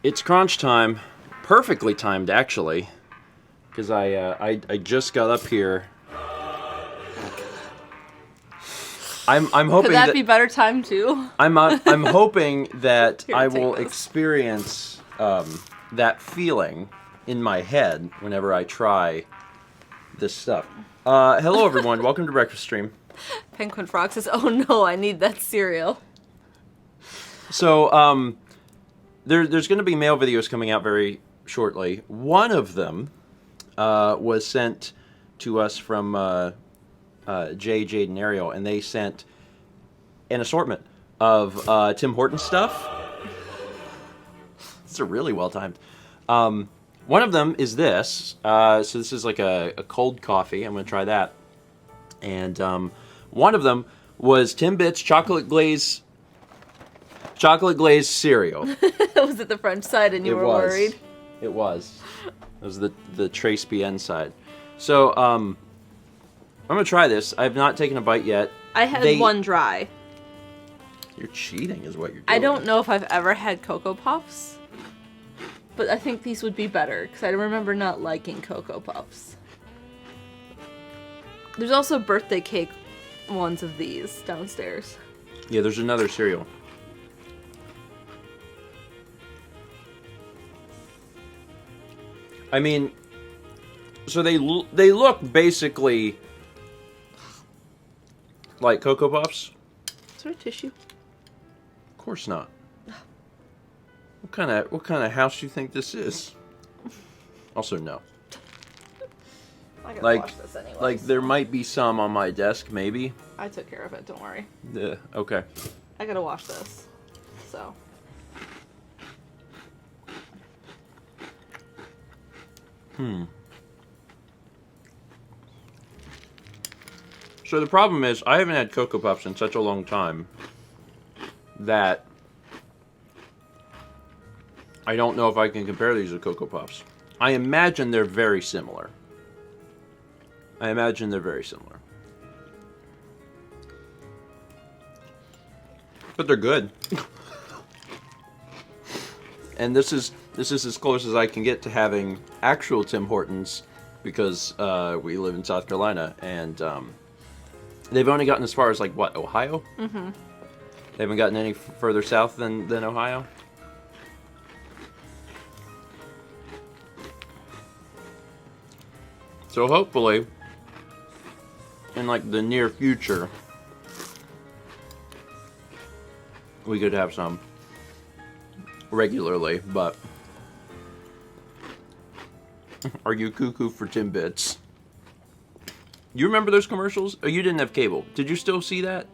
It's crunch time. Perfectly timed, actually. Because I just got up here. I'm hoping Could that be better time too? I'm hoping that Here, I take will this. experience that feeling in my head whenever I try this stuff. Hello, everyone. Welcome to Breakfast Stream. Penguin Frog says, "Oh no, I need that cereal." So, there's going to be mail videos coming out very shortly. One of them was sent to us from Jay, Jade, and Ariel, and they sent an assortment of Tim Hortons stuff. It's a really well timed. One of them is this. So this is like a cold coffee. I'm going to try that. And one of them was Timbits chocolate glaze cereal. Was it the French side and you were worried? It was. It was the Trace BN side. So I'm going to try this. I have not taken a bite yet. I had one dry. You're cheating is what you're doing. I don't know if I've ever had Cocoa Puffs, but I think these would be better because I remember not liking Cocoa Puffs. There's also birthday cake ones of these downstairs. Yeah, there's another cereal. I mean, so they look basically like Cocoa Puffs. Is there a tissue? Of course not. What kind of house do you think this is? Also, no. I gotta Like, wash this anyways. like there might be some on my desk, maybe. I took care of it. Don't worry. Okay. I gotta wash this. So. So the problem is, I haven't had Cocoa Puffs in such a long time that I don't know if I can compare these to Cocoa Puffs. I imagine they're very similar. But they're good. And this is as close as I can get to having actual Tim Hortons because we live in South Carolina and they've only gotten as far as like what, Ohio? Mm-hmm. They haven't gotten any further south than Ohio. So hopefully, in like the near future, we could have some regularly, but are you cuckoo for Timbits? You remember those commercials? Oh, you didn't have cable. Did you still see that?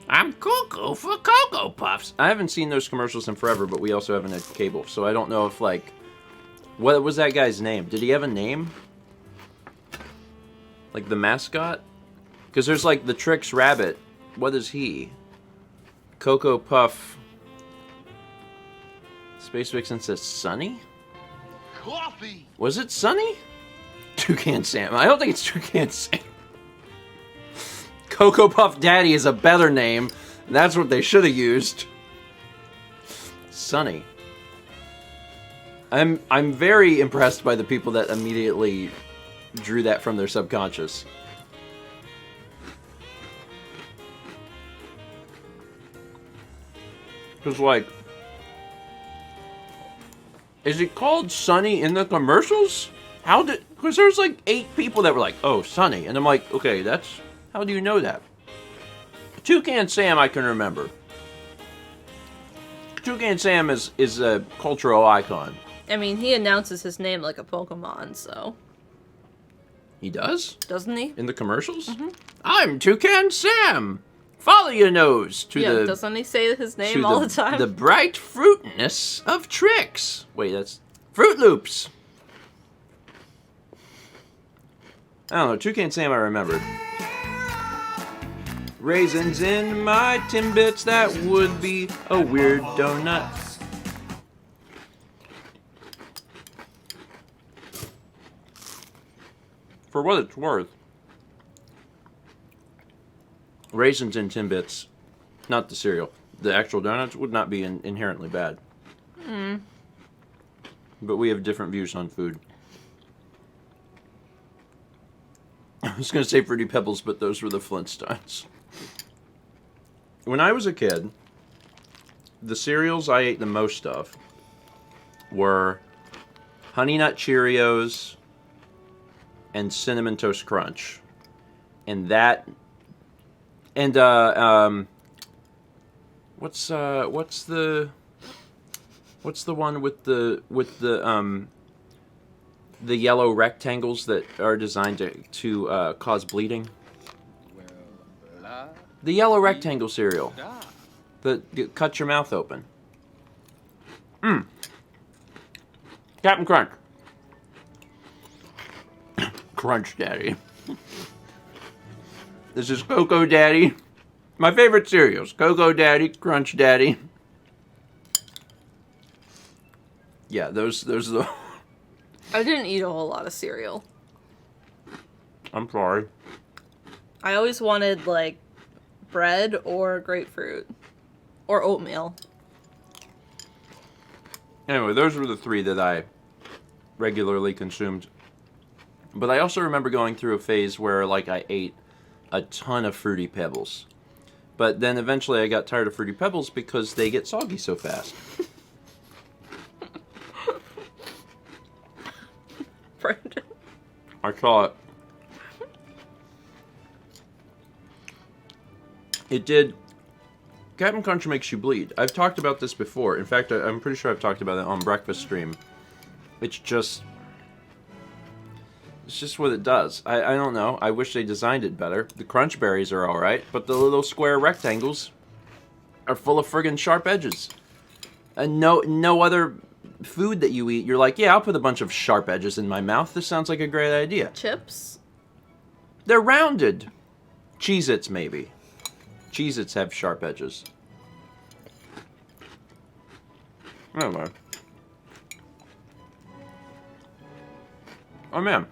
I'm cuckoo for Cocoa Puffs. I haven't seen those commercials in forever, but we also haven't had cable, so I don't know if like, what was that guy's name? Did he have a name? Like the mascot? Because there's like the Trix Rabbit. What is he? Cocoa Puff. Space Vixen says Sunny? Coffee! Was it Sunny? Toucan Sam. I don't think it's Toucan Sam. Cocoa Puff Daddy is a better name. And that's what they should have used. Sunny. I'm very impressed by the people that immediately drew that from their subconscious. Because, like, is it called Sunny in the commercials? Because there's like 8 people that were like, oh, Sunny. And I'm like, okay, how do you know that? Toucan Sam I can remember. Toucan Sam is a cultural icon. I mean, he announces his name like a Pokemon, so. He does? Doesn't he? In the commercials? Mm-hmm. I'm Toucan Sam! Follow your nose to the... doesn't he say his name all the time? The bright fruitness of Trix. Wait, that's... Fruit Loops! I don't know, Toucan Sam I remembered. Raisins in my Timbits, that would be a weird donut. For what it's worth, raisins in Timbits, not the cereal, the actual donuts would not be inherently bad. But we have different views on food. I was going to say Fruity Pebbles, but those were the Flintstones. When I was a kid, the cereals I ate the most of were Honey Nut Cheerios and Cinnamon Toast Crunch. And that... And, what's the one with the yellow rectangles that are designed to cause bleeding? The yellow rectangle cereal that cuts your mouth open. Captain Crunch. Crunch Daddy. This is Cocoa Daddy. My favorite cereals. Cocoa Daddy, Crunch Daddy. Yeah, those are the... I didn't eat a whole lot of cereal. I'm sorry. I always wanted, like, bread or grapefruit. Or oatmeal. Anyway, those were the three that I regularly consumed. But I also remember going through a phase where, like, I ate a ton of Fruity Pebbles. But then eventually I got tired of Fruity Pebbles because they get soggy so fast. Brandon. I saw it. It did. Captain Crunch makes you bleed. I've talked about this before. In fact, I'm pretty sure I've talked about it on Breakfast Stream. It's just what it does. I don't know. I wish they designed it better. The Crunch Berries are alright, but the little square rectangles are full of friggin' sharp edges. And no other food that you eat, you're like, yeah, I'll put a bunch of sharp edges in my mouth. This sounds like a great idea. Chips? They're rounded. Cheez-Its, maybe. Cheez-Its have sharp edges. Anyway. Oh, man.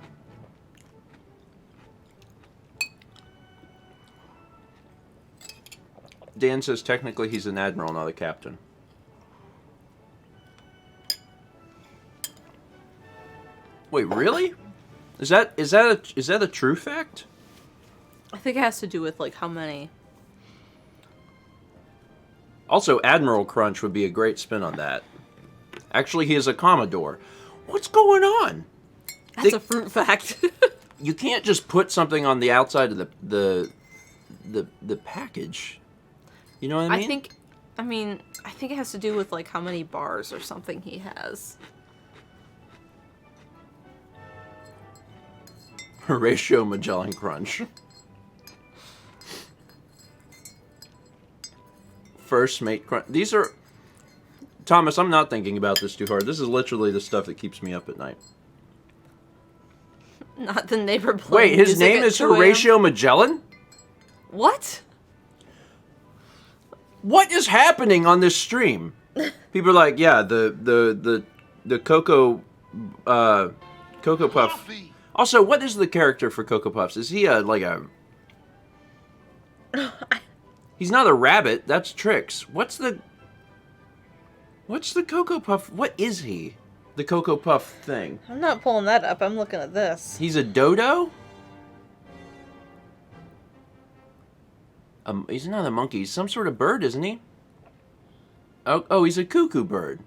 Dan says technically he's an admiral, not a captain. Wait, really? Is that a true fact? I think it has to do with, like, how many. Also, Admiral Crunch would be a great spin on that. Actually, he is a Commodore. What's going on? That's a fruit fact. You can't just put something on the outside of the package. You know what I mean? I think it has to do with, like, how many bars or something he has. Horatio Magellan Crunch. First Mate Crunch. These are... Thomas, I'm not thinking about this too hard. This is literally the stuff that keeps me up at night. Not the neighbor playing. Wait, his name is Horatio Magellan? What? What is happening on this stream? People are like, yeah, the Cocoa Puff. Coffee. Also, what is the character for Cocoa Puffs? Is he He's not a rabbit. That's Trix. What's the Cocoa Puff? What is he? The Cocoa Puff thing. I'm not pulling that up. I'm looking at this. He's a dodo? He's not a monkey. He's some sort of bird, isn't he? Oh, he's a cuckoo bird.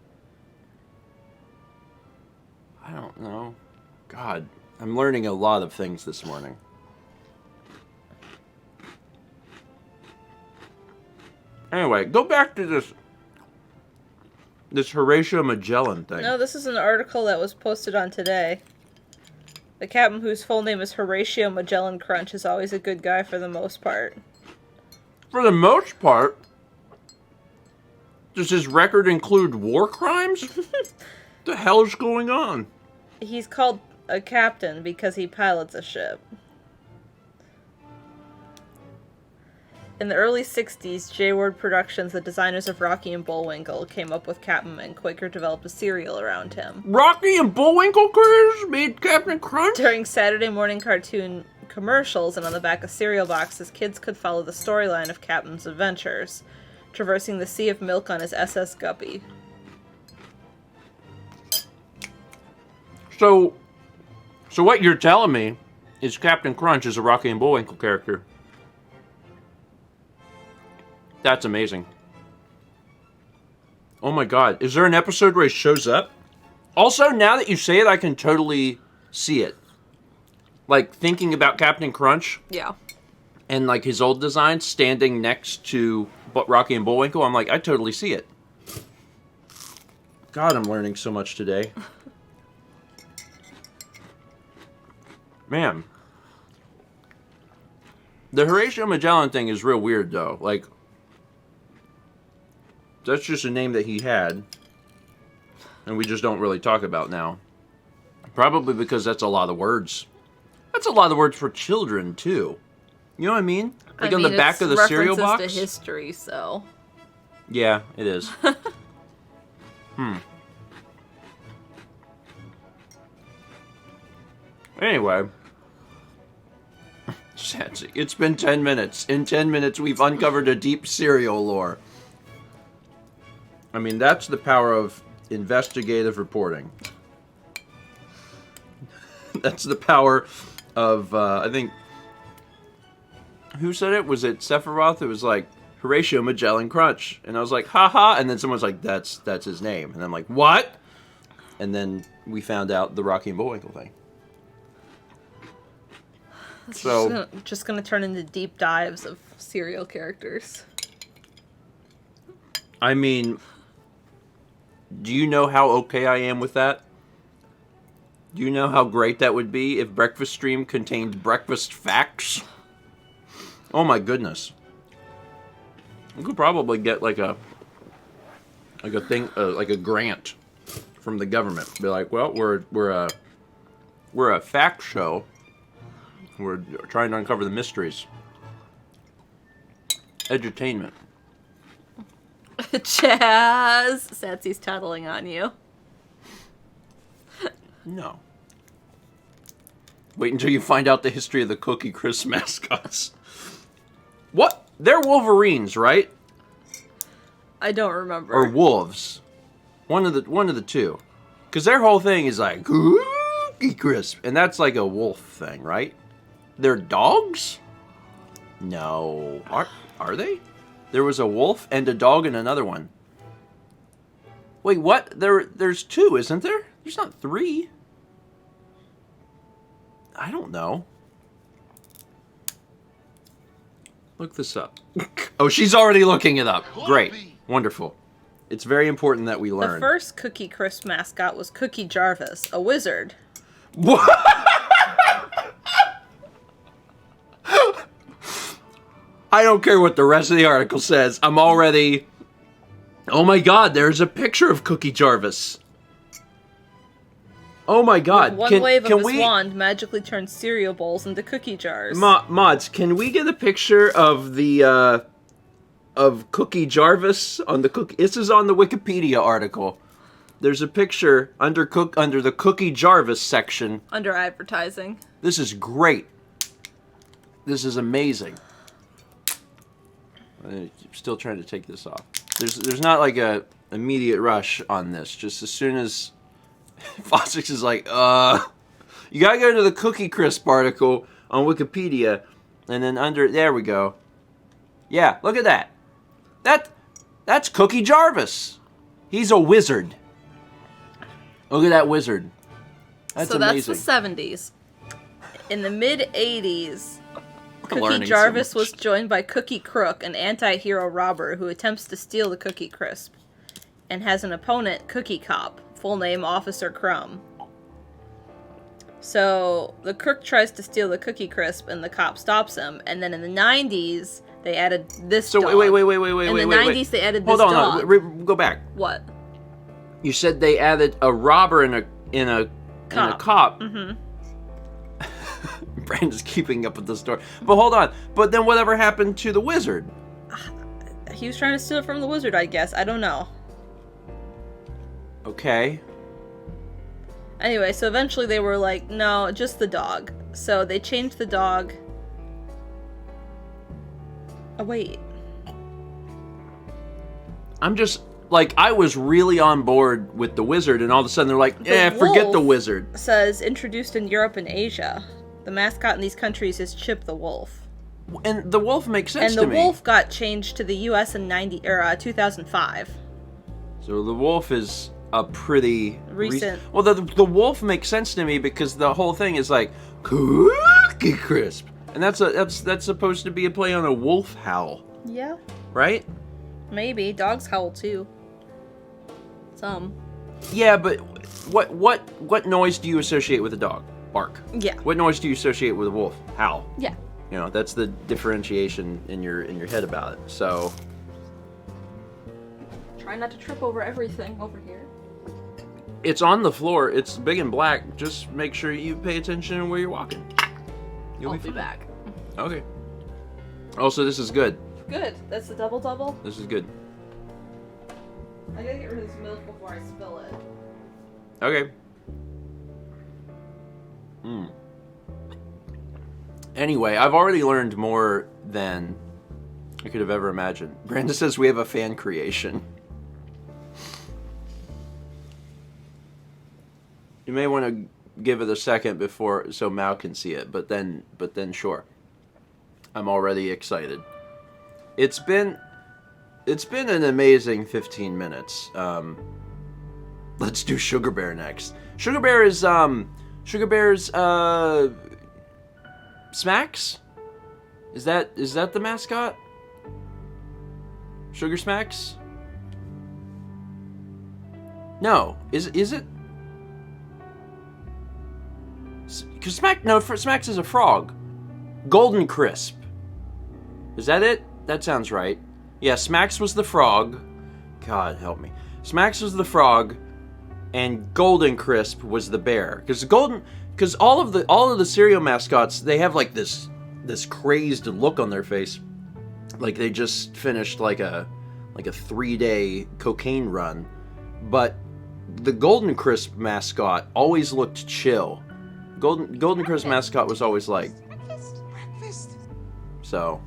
I don't know. God, I'm learning a lot of things this morning. Anyway, go back to this Horatio Magellan thing. No, this is an article that was posted on Today. The captain, whose full name is Horatio Magellan Crunch, is always a good guy for the most part. For the most part? Does his record include war crimes? What the hell is going on? He's called a captain because he pilots a ship. In the early 60s, J-Ward Productions, the designers of Rocky and Bullwinkle, came up with Captain, and Quaker developed a cereal around him. Rocky and Bullwinkle creators made Captain Crunch? During Saturday morning cartoon commercials and on the back of cereal boxes, kids could follow the storyline of Captain's adventures, traversing the sea of milk on his SS Guppy. So what you're telling me is Captain Crunch is a Rocky and Bullwinkle character. That's amazing. Oh my god. Is there an episode where he shows up? Also, now that you say it, I can totally see it. Like, thinking about Captain Crunch. Yeah. And, like, his old design standing next to Rocky and Bullwinkle. I'm like, I totally see it. God, I'm learning so much today. Man. The Horatio Magellan thing is real weird, though. Like, that's just a name that he had. And we just don't really talk about now. Probably because that's a lot of words. That's a lot of words for children, too. You know what I mean? Like on the back of the cereal box? References to history, so... Yeah, it is. Anyway. It's been 10 minutes. In 10 minutes, we've uncovered a deep cereal lore. I mean, that's the power of investigative reporting. That's the power of, I think... Who said it? Was it Sephiroth? It was like, Horatio Magellan Crunch. And I was like, haha. And then someone's like, that's his name. And I'm like, what? And then we found out the Rocky and Bullwinkle thing. So just gonna turn into deep dives of serial characters. I mean, do you know how okay I am with that? Do you know how great that would be if Breakfast Stream contained breakfast facts? Oh my goodness. We could probably get like a thing, like a grant from the government. Be like, well, we're a fact show. We're trying to uncover the mysteries. Edutainment. Chaz! Satsy's tattling on you. No. Wait until you find out the history of the Cookie Crisp mascots. What? They're Wolverines, right? I don't remember. Or wolves. One of the two. Because their whole thing is like, Cookie Crisp. And that's like a wolf thing, right? They're dogs? No. Are they? There was a wolf and a dog and another one. Wait, what? There's two, isn't there? There's not three. I don't know. Look this up. Oh, she's already looking it up. Great. Wonderful. It's very important that we learn. The first Cookie Crisp mascot was Cookie Jarvis, a wizard. What? I don't care what the rest of the article says. I'm already... Oh my god, there's a picture of Cookie Jarvis. Oh my god. With one wave of his wand magically turns cereal bowls into cookie jars. Mods, can we get a picture of the, of Cookie Jarvis on the cookie... This is on the Wikipedia article. There's a picture under the Cookie Jarvis section. Under advertising. This is great. This is amazing. I'm still trying to take this off. There's not like a immediate rush on this. Just as soon as Fossix is like, you gotta go to the Cookie Crisp article on Wikipedia, and then under there we go. Yeah, look at that. That's Cookie Jarvis. He's a wizard. Look at that wizard. That's amazing. That's the 70s. In the mid-80s, Cookie Jarvis was joined by Cookie Crook, an anti-hero robber who attempts to steal the Cookie Crisp, and has an opponent, Cookie Cop, full name Officer Crumb. So, the crook tries to steal the Cookie Crisp, and the cop stops him, and then in the 90s, they added this dog. So, wait. In the 90s, they added this dog. Hold on, go back. What? You said they added a robber and a cop. Mm-hmm. Brandon's keeping up with the story. But hold on. But then whatever happened to the wizard? He was trying to steal it from the wizard, I guess. I don't know. Okay. Anyway, so eventually they were like, no, just the dog. So they changed the dog. Oh, wait. I'm just, like, I was really on board with the wizard, and all of a sudden they're like, forget the wizard. Says introduced in Europe and Asia. The mascot in these countries is Chip the Wolf. And the wolf makes sense to me. And the wolf got changed to the U.S. in 2005. So the wolf is a pretty recent. Well, the wolf makes sense to me because the whole thing is like Cookie Crisp, and that's supposed to be a play on a wolf howl. Yeah. Right? Maybe dogs howl too. Some. Yeah, but what noise do you associate with a dog? Bark. Yeah. What noise do you associate with a wolf? Howl. Yeah. You know, that's the differentiation in your head about it. So. Try not to trip over everything over here. It's on the floor. It's big and black. Just make sure you pay attention to where you're walking. I'll be back. Okay. Also, this is good. Good. That's the double. This is good. I gotta get rid of this milk before I spill it. Okay. Anyway, I've already learned more than I could have ever imagined. Brandon says we have a fan creation. You may want to give it a second before so Mal can see it, but then sure. I'm already excited. It's been an amazing 15 minutes. Let's do Sugar Bear next. Sugar Bear's Smacks? Is that the mascot? Sugar Smacks? No. Is it? Cause Smacks is a frog. Golden Crisp. Is that it? That sounds right. Yeah, Smacks was the frog. God help me. Smacks was the frog, and Golden Crisp was the bear. Because all of the cereal mascots, they have like this crazed look on their face, like they just finished like a 3-day cocaine run. But the Golden Crisp mascot always looked chill. Golden Crisp mascot was always like breakfast. So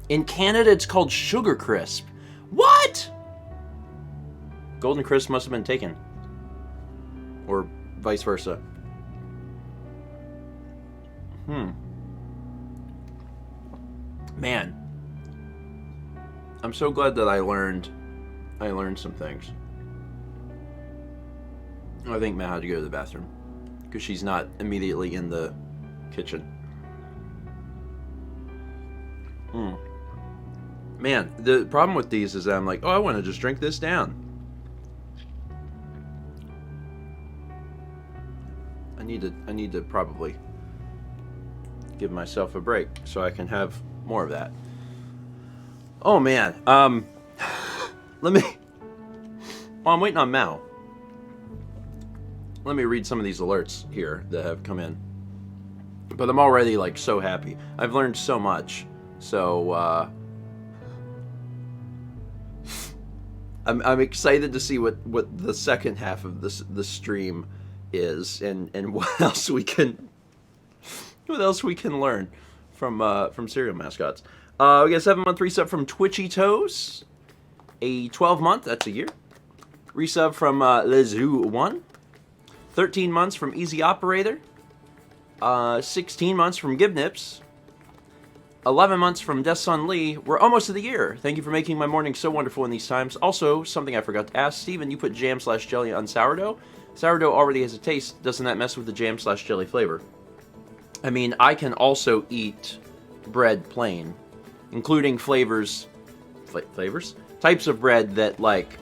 in Canada it's called Sugar Crisp. What? Golden Crisp must have been taken, or vice versa. Man, I'm so glad that I learned some things. I think Matt had to go to the bathroom because she's not immediately in the kitchen. Man, the problem with these is that I'm like, oh, I want to just drink this down. I need to probably give myself a break so I can have more of that. Oh man, let me. While I'm waiting on Mal, let me read some of these alerts here that have come in. But I'm already like so happy. I've learned so much. So I'm excited to see what the second half of the stream is and what else we can learn from cereal mascots. We got a 7-month resub from Twitchy Toes, a 12-month, that's a year, resub from Lezoo1, 13 months from Easy Operator, 16 months from Gibnips, 11 months from Desun Lee. We're almost to the year. Thank you for making my morning so wonderful in these times. Also, something I forgot to ask, Steven, you put jam/jelly on sourdough. Sourdough already has a taste. Doesn't that mess with the jam/jelly flavor? I mean, I can also eat bread plain, including flavors? Types of bread that, like,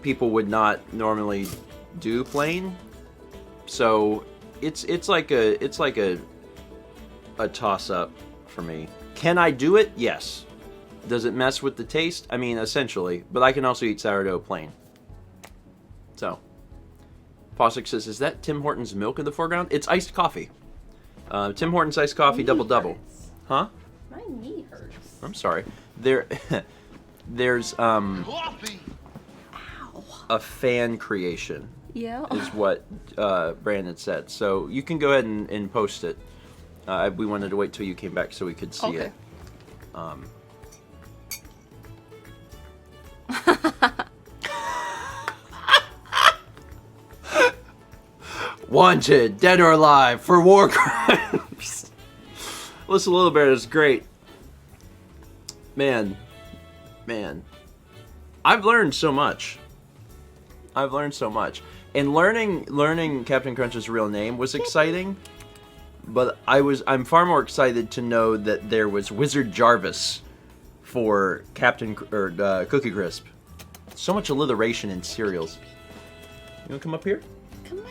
people would not normally do plain. So, it's like a toss-up for me. Can I do it? Yes. Does it mess with the taste? I mean, essentially. But I can also eat sourdough plain. So, Fossick says, is that Tim Hortons milk in the foreground? It's iced coffee. Tim Hortons iced coffee double. Huh? My knee hurts. I'm sorry. There's Coffee. a fan creation. Yeah. Is what Brandon said. So you can go ahead and post it. We wanted to wait till you came back so we could see it. Wanted, dead or alive, for war crimes. Alyssa Lillibert is great. Man. I've learned so much. And learning Captain Crunch's real name was exciting. But I'm far more excited to know that there was Wizard Jarvis for Cookie Crisp. So much alliteration in cereals. You wanna come up here? Come on.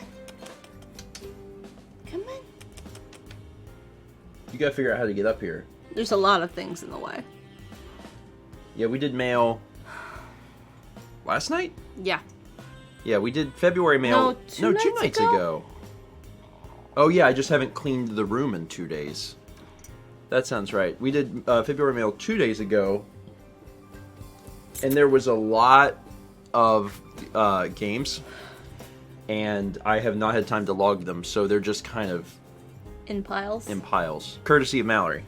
You gotta figure out how to get up here. There's a lot of things in the way. Yeah, we did mail last night? Yeah. Yeah, we did February mail. No, 2 nights ago. Oh yeah, I just haven't cleaned the room in 2 days. That sounds right. We did February mail 2 days ago, and there was a lot of games, and I have not had time to log them, so they're just kind of in piles. Courtesy of Mallory.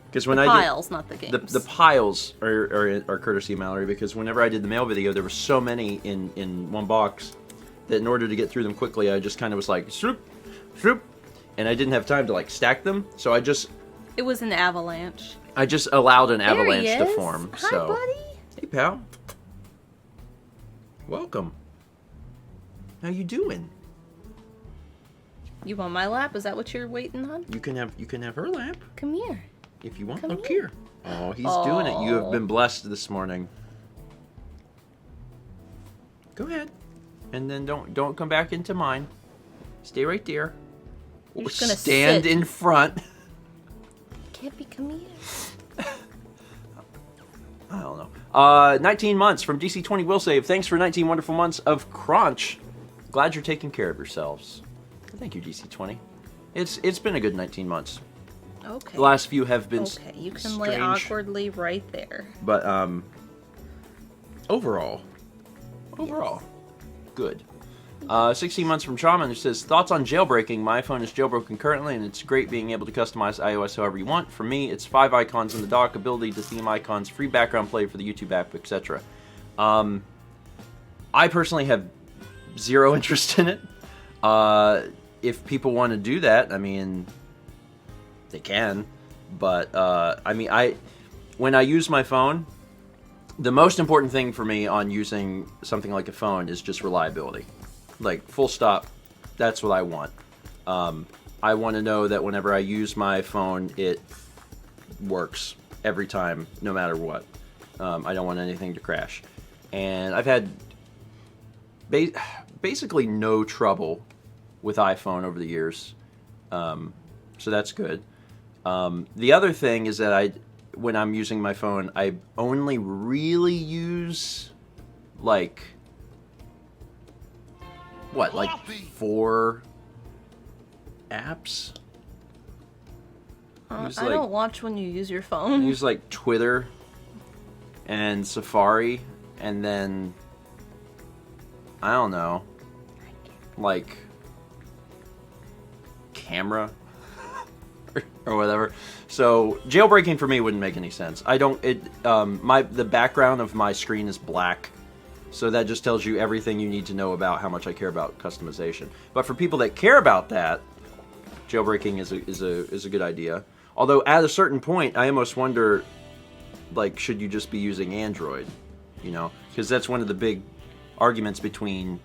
Because when piles, not the games. The piles are courtesy of Mallory, because whenever I did the mail video, there were so many in one box that in order to get through them quickly, I just kind of was like, swoop, swoop, and I didn't have time to like stack them, so I just... It was an avalanche. I just allowed an There avalanche he to is. form. Hi, So, buddy. hey pal, welcome. How you doing? You on my lap? Is that what you're waiting on? You can have her lap Come here. if you want. Come Look here. Oh, he's doing it. You have been blessed this morning. Go ahead, and then don't come back into mine. Stay right there. You're just gonna stand sit. in front. Cappy, come here. I don't know. 19 months from DC20 Will Save. Thanks for 19 wonderful months of crunch. Glad you're taking care of yourselves. Thank you, DC20. It's been a good 19 months. Okay. The last few have been Okay, you can strange, lay awkwardly right there. but overall, good. 16 months from Shaman, who says, thoughts on jailbreaking. My iPhone is jailbroken currently, and it's great being able to customize iOS however you want. For me, it's 5 icons in the dock, ability to theme icons, free background play for the YouTube app, etc. I personally have zero interest in it. If people want to do that, I mean, they can. But, when I use my phone, the most important thing for me on using something like a phone is just reliability. Like, full stop, that's what I want. I want to know that whenever I use my phone, it works every time, no matter what. I don't want anything to crash. And I've had basically no trouble with iPhone over the years. So that's good. The other thing is that when I'm using my phone, I only really use, like 4 apps? I don't watch when you use your phone. I use like Twitter and Safari, and then I don't know, like camera or whatever. So jailbreaking for me wouldn't make any sense. The background of my screen is black, so that just tells you everything you need to know about how much I care about customization. But for people that care about that, jailbreaking is a good idea. Although at a certain point, I almost wonder, like, should you just be using Android? You know, because that's one of the big arguments between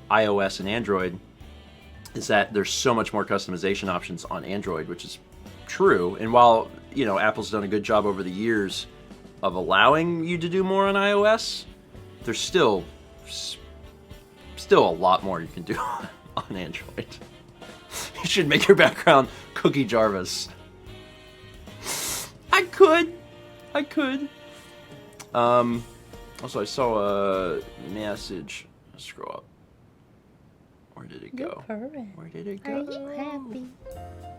iOS and Android, is that there's so much more customization options on Android, which is true. And while, you know, Apple's done a good job over the years of allowing you to do more on iOS, there's still a lot more you can do on Android. You should make your background Cookie Jarvis. I could. Also, I saw a message. Let's scroll up. Where did it go? Where did it go? Are you happy?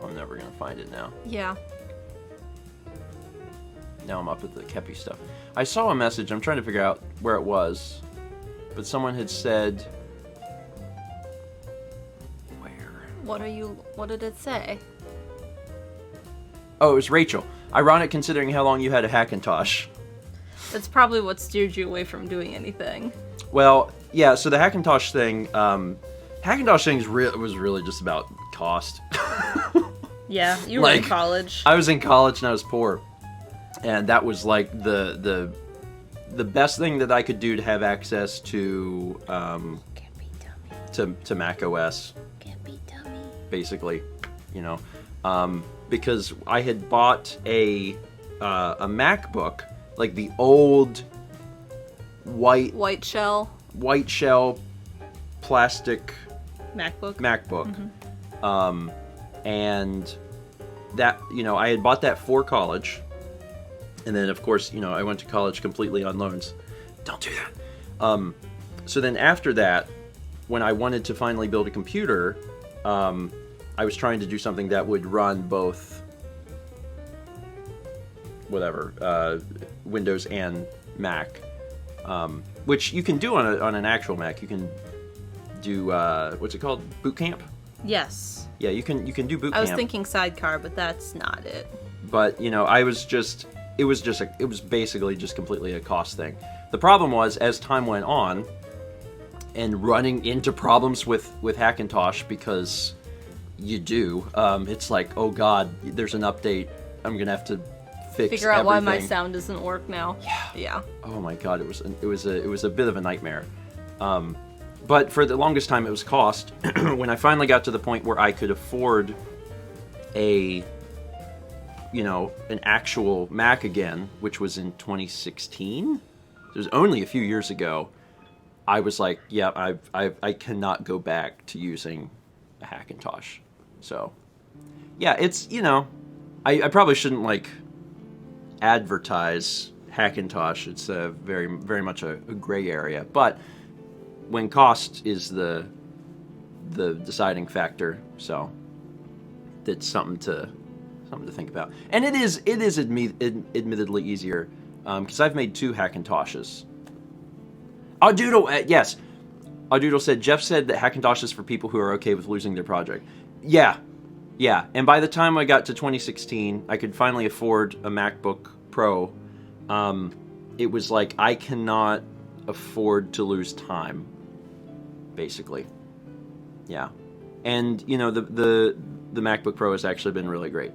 I'm never gonna find it now. Yeah. Now I'm up at the Kepi stuff. I saw a message. I'm trying to figure out where it was, but someone had said, where? What did it say? Oh, it was Rachel. Ironic considering how long you had a Hackintosh. That's probably what steered you away from doing anything. Well, yeah, so the Hackintosh thing Hackintosh things was really just about cost. Yeah, you were in college. I was in college and I was poor, and that was like the best thing that I could do to have access to to Mac OS. Can't be dummy. Basically, you know, because I had bought a MacBook, like the old white shell plastic MacBook. And that, you know, I had bought that for college, and then of course, you know, I went to college completely on loans. Don't do that. So then after that, when I wanted to finally build a computer, I was trying to do something that would run both Windows and Mac, which you can do on an actual Mac. You can do what's it called? Boot Camp? Yes. Yeah, you can do Boot Camp. I was thinking Sidecar, but that's not it. But, you know, it was basically just completely a cost thing. The problem was, as time went on, and running into problems with Hackintosh, because you do, it's like, oh god, there's an update, I'm gonna have to figure out why my sound doesn't work now. Yeah. Oh my god, it was a bit of a nightmare. But for the longest time, it was cost. When I finally got to the point where I could afford an actual Mac again, which was in 2016. It was only a few years ago. I was like, yeah, I cannot go back to using a Hackintosh. So, yeah, it's, you know, I probably shouldn't like advertise Hackintosh. It's a very, very much a gray area, but when cost is the deciding factor, so that's something to think about. And it is admittedly easier, because I've made 2 Hackintoshes. Yes. Doodle said, Jeff said that Hackintosh is for people who are okay with losing their project. Yeah. And by the time I got to 2016, I could finally afford a MacBook Pro. It was like, I cannot afford to lose time, basically. Yeah. And, you know, the MacBook Pro has actually been really great.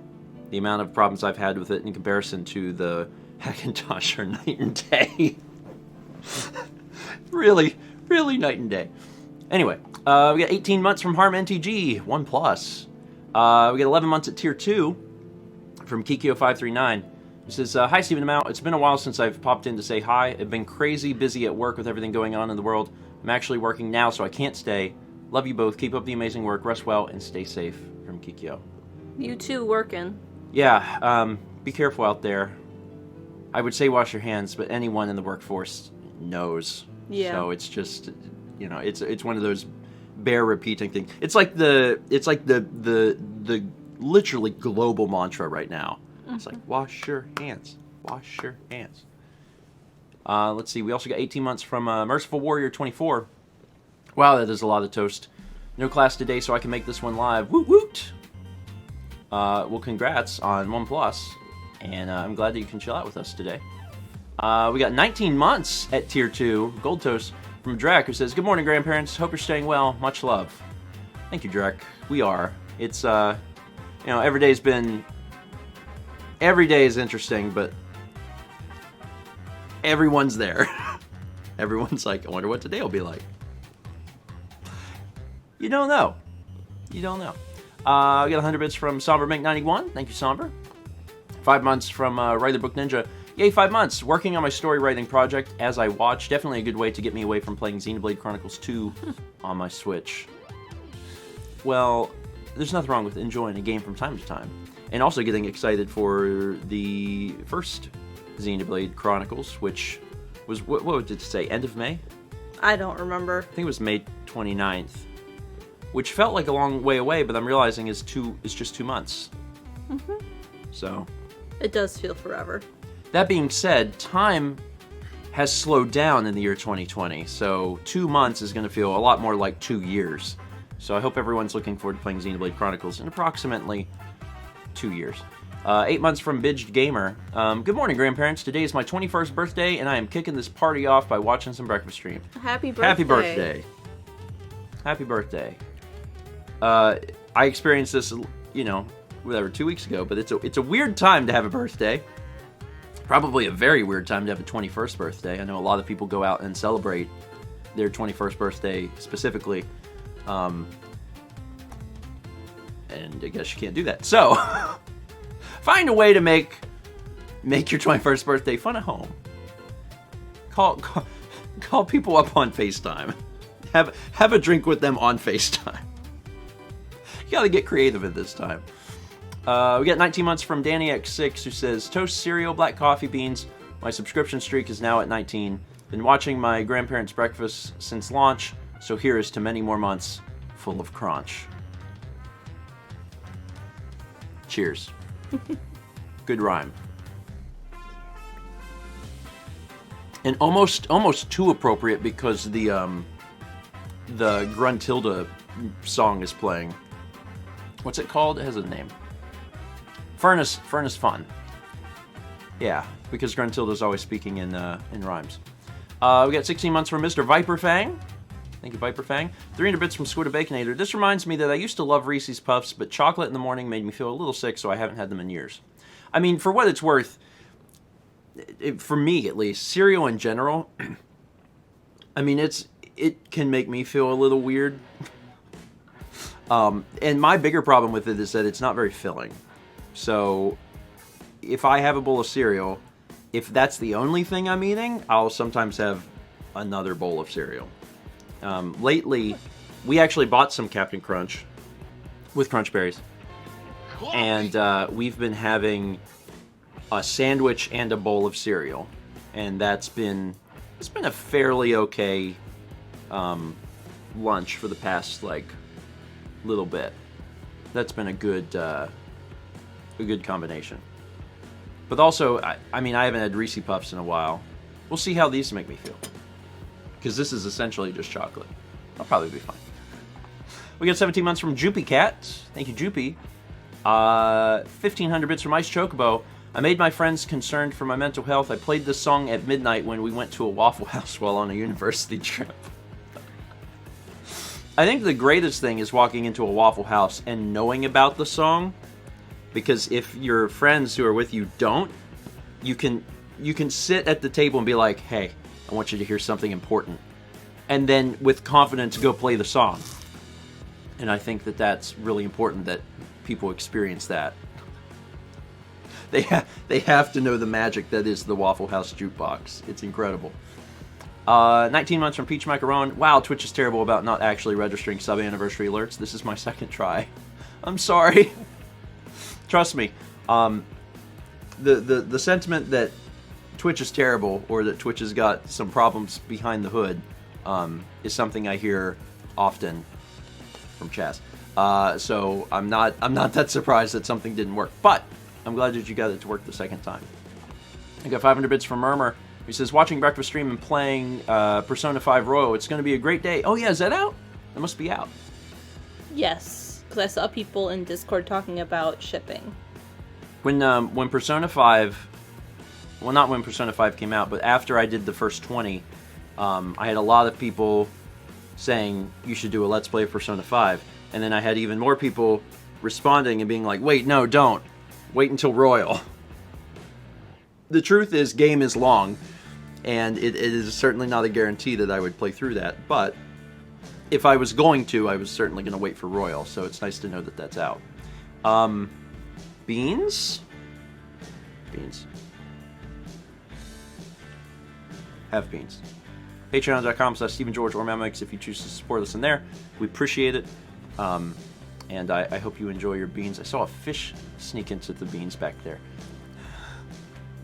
The amount of problems I've had with it in comparison to the Hackintosh are night and day. really night and day. Anyway, we got 18 months from Harm NTG, 1+. We got 11 months at Tier 2 from Kikyo539. He says, hi, Stephen Amount. It's been a while since I've popped in to say hi. I've been crazy busy at work with everything going on in the world. I'm actually working now, so I can't stay. Love you both. Keep up the amazing work. Rest well and stay safe. From Kikyo. You too, working. Yeah, be careful out there. I would say wash your hands, but anyone in the workforce knows. Yeah. So it's just, you know, it's one of those bear repeating things. It's like the literally global mantra right now. It's like, wash your hands. Wash your hands. Let's see. We also got 18 months from Merciful Warrior 24. Wow, that is a lot of toast. No class today, so I can make this one live. Woot woot! Well, congrats on 1+, and I'm glad that you can chill out with us today. We got 19 months at Tier 2. Gold toast from Drek, who says, good morning, grandparents. Hope you're staying well. Much love. Thank you, Drek. We are. It's, you know, every day is interesting, but everyone's there. Everyone's like, I wonder what today will be like. You don't know. We got 100 bits from SomberMink91. Thank you, Somber. 5 months from Writer Book Ninja. Yay, 5 months. Working on my story writing project as I watch. Definitely a good way to get me away from playing Xenoblade Chronicles 2 on my Switch. Well, there's nothing wrong with enjoying a game from time to time. And also getting excited for the first Xenoblade Chronicles, which was, what did it say, end of May? I don't remember. I think it was May 29th. Which felt like a long way away, but I'm realizing is just 2 months. So. It does feel forever. That being said, time has slowed down in the year 2020, so 2 months is going to feel a lot more like 2 years. So I hope everyone's looking forward to playing Xenoblade Chronicles in approximately 2 years. 8 months from Bidged Gamer. Good morning, grandparents. Today is my 21st birthday, and I am kicking this party off by watching some breakfast stream. Happy birthday. Happy birthday. Happy birthday. I experienced this, 2 weeks ago, but it's a weird time to have a birthday. Probably a very weird time to have a 21st birthday. I know a lot of people go out and celebrate their 21st birthday specifically. And I guess you can't do that. So, find a way to make your 21st birthday fun at home. Call people up on FaceTime. Have a drink with them on FaceTime. You gotta get creative at this time. We got 19 months from Danny X6, who says, toast, cereal, black coffee beans. My subscription streak is now at 19. Been watching my grandparents' breakfast since launch, so here is to many more months full of crunch. Cheers. Good rhyme. And almost too appropriate because the Gruntilda song is playing. What's it called? It has a name. Furnace Fun. Yeah, because Gruntilda's always speaking in rhymes. We got 16 months from Mr. Viperfang. Thank you, Viperfang. 300 bits from Squid Baconator. This reminds me that I used to love Reese's Puffs, but chocolate in the morning made me feel a little sick, so I haven't had them in years. I mean, for what it's worth, for me at least, cereal in general, I mean, it can make me feel a little weird. And my bigger problem with it is that it's not very filling. So, if I have a bowl of cereal, if that's the only thing I'm eating, I'll sometimes have another bowl of cereal. Lately, we actually bought some Captain Crunch with Crunch Berries. And we've been having a sandwich and a bowl of cereal. And it's been a fairly okay lunch for the past, little bit. That's been a good combination. But also, I mean, I haven't had Reese's Puffs in a while. We'll see how these make me feel. Because this is essentially just chocolate. I'll probably be fine. We got 17 months from Joopy Cat. Thank you, Joopy. 1,500 bits from Ice Chocobo. I made my friends concerned for my mental health. I played this song at midnight when we went to a Waffle House while on a university trip. I think the greatest thing is walking into a Waffle House and knowing about the song. Because if your friends who are with you don't, you can sit at the table and be like, hey, I want you to hear something important. And then with confidence go play the song. And I think that that's really important that people experience that. They have to know the magic that is the Waffle House jukebox. It's incredible. 19 months from Peach Macaron. Wow, Twitch is terrible about not actually registering sub-anniversary alerts. This is my second try. I'm sorry. Trust me. The sentiment that Twitch is terrible or that Twitch has got some problems behind the hood is something I hear often from Chaz. So I'm not that surprised that something didn't work. But I'm glad that you got it to work the second time. I got 500 bits from Murmur. He says, watching Breakfast Stream and playing Persona 5 Royal. It's going to be a great day. Oh yeah, is that out? That must be out. Yes, because I saw people in Discord talking about shipping. When Persona 5... Well, not when Persona 5 came out, but after I did the first 20, I had a lot of people saying, you should do a Let's Play of Persona 5. And then I had even more people responding and being like, wait, no, don't. Wait until Royal. The truth is, game is long, and it is certainly not a guarantee that I would play through that, but if I was going to, I was certainly going to wait for Royal, so it's nice to know that that's out. Beans? Beans. Have beans. Patreon.com/StephenGeorge or Mamix if you choose to support us in there. We appreciate it. And I hope you enjoy your beans. I saw a fish sneak into the beans back there.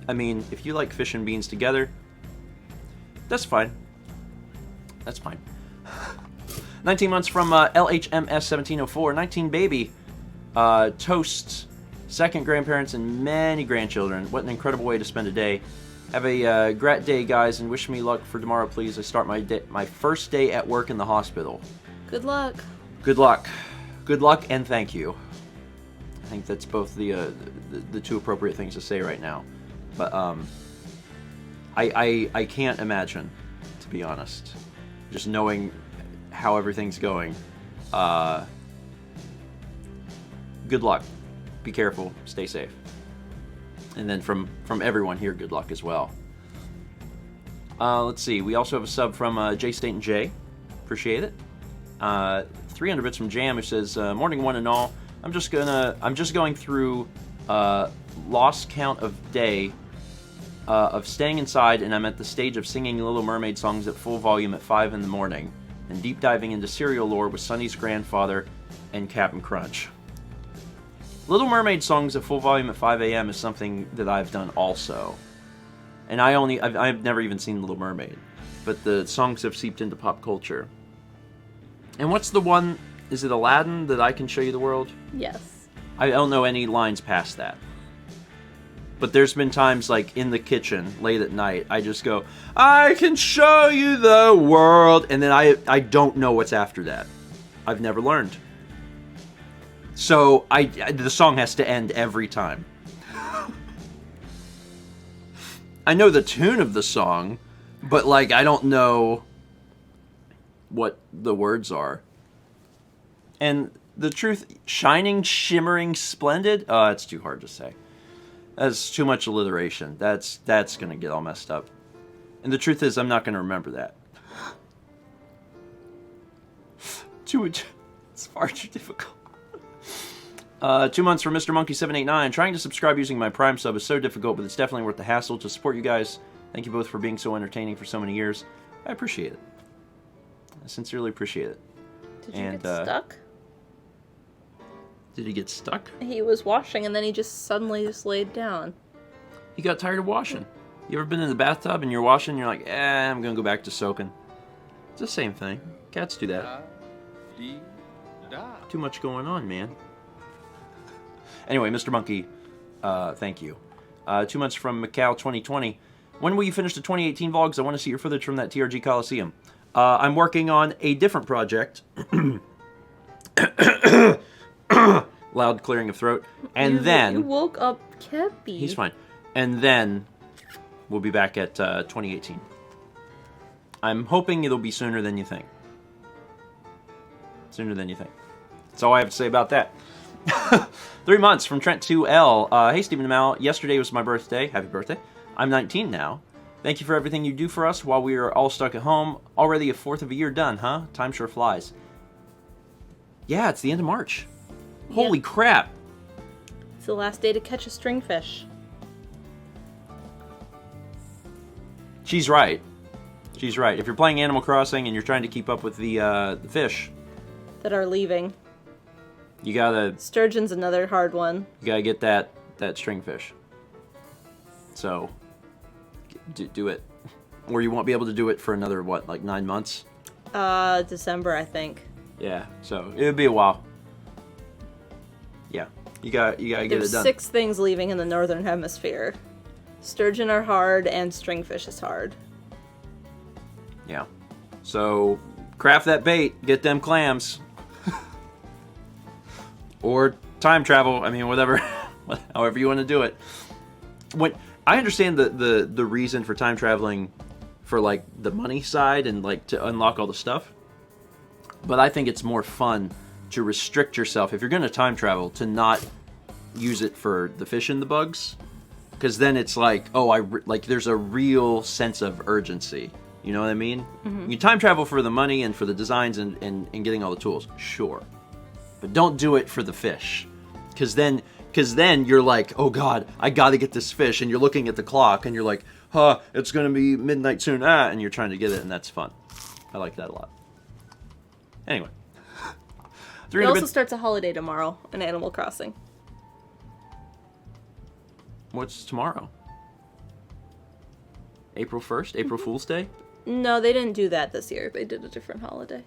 I mean, if you like fish and beans together, that's fine. That's fine. 19 months from LHMS1704. 19 baby. Toast. Second grandparents and many grandchildren. What an incredible way to spend a day. Have a great day, guys, and wish me luck for tomorrow, please. I start my first day at work in the hospital. Good luck. Good luck. Good luck and thank you. I think that's both the two appropriate things to say right now. But I can't imagine, to be honest, just knowing how everything's going. Good luck. Be careful. Stay safe. And then from everyone here, good luck as well. Let's see. We also have a sub from J State and J. Appreciate it. 300 bits from Jam, who says, "Morning one and all. I'm just going through lost count of day of staying inside, and I'm at the stage of singing Little Mermaid songs at full volume at 5 in the morning, and deep diving into cereal lore with Sunny's grandfather and Cap'n Crunch." Little Mermaid songs at full volume at 5 a.m. is something that I've done also. And I've never even seen Little Mermaid, but the songs have seeped into pop culture. And what's the one, is it Aladdin, that I can show you the world? Yes. I don't know any lines past that. But there's been times, like, in the kitchen, late at night, I just go, "I can show you the world," and then I don't know what's after that. I've never learned. So, the song has to end every time. I know the tune of the song, but, like, I don't know what the words are. And the truth, shining, shimmering, splendid? Oh, that's too hard to say. That's too much alliteration. That's going to get all messed up. And the truth is, I'm not going to remember that. It's far too difficult. 2 months from Mr. Monkey 789. Trying to subscribe using my Prime sub is so difficult, but it's definitely worth the hassle to support you guys. Thank you both for being so entertaining for so many years. I appreciate it. I sincerely appreciate it. Did you get stuck? Did he get stuck? He was washing and then he just suddenly laid down. He got tired of washing. You ever been in the bathtub and you're washing and you're like, I'm going to go back to soaking. It's the same thing. Cats do that. Too much going on, man. Anyway, Mr. Monkey, thank you. 2 months from Macau 2020. When will you finish the 2018 vlogs? I want to see your footage from that TRG Coliseum. I'm working on a different project. Loud clearing of throat. And then... You woke up Kepi. He's fine. And then we'll be back at 2018. I'm hoping it'll be sooner than you think. Sooner than you think. That's all I have to say about that. 3 months from Trent 2L. Hey, Stephen Mal. Yesterday was my birthday. Happy birthday. I'm 19 now. Thank you for everything you do for us while we are all stuck at home. Already a fourth of a year done, huh? Time sure flies. Yeah, it's the end of March. Yep. Holy crap. It's the last day to catch a stringfish. She's right. She's right. If you're playing Animal Crossing and you're trying to keep up with the fish that are leaving, you gotta... Sturgeon's another hard one. You gotta get that stringfish. So, do it. Or you won't be able to do it for another, what, like 9 months? December, I think. Yeah, so it would be a while. Yeah, you gotta get it done. There's 6 things leaving in the northern hemisphere. Sturgeon are hard, and stringfish is hard. Yeah. So, craft that bait, get them clams. Or time travel, I mean, whatever, however you want to do it. I understand the reason for time traveling for, like, the money side and, like, to unlock all the stuff. But I think it's more fun to restrict yourself, if you're going to time travel, to not use it for the fish and the bugs. Because then it's like, there's a real sense of urgency. You know what I mean? Mm-hmm. You time travel for the money and for the designs and getting all the tools. Sure. But don't do it for the fish. Because then you're like, oh God, I gotta get this fish. And you're looking at the clock and you're like, it's gonna be midnight soon. And you're trying to get it, and that's fun. I like that a lot. Anyway. It also starts a holiday tomorrow in Animal Crossing. What's tomorrow? April 1st? April Fool's Day? No, they didn't do that this year. They did a different holiday.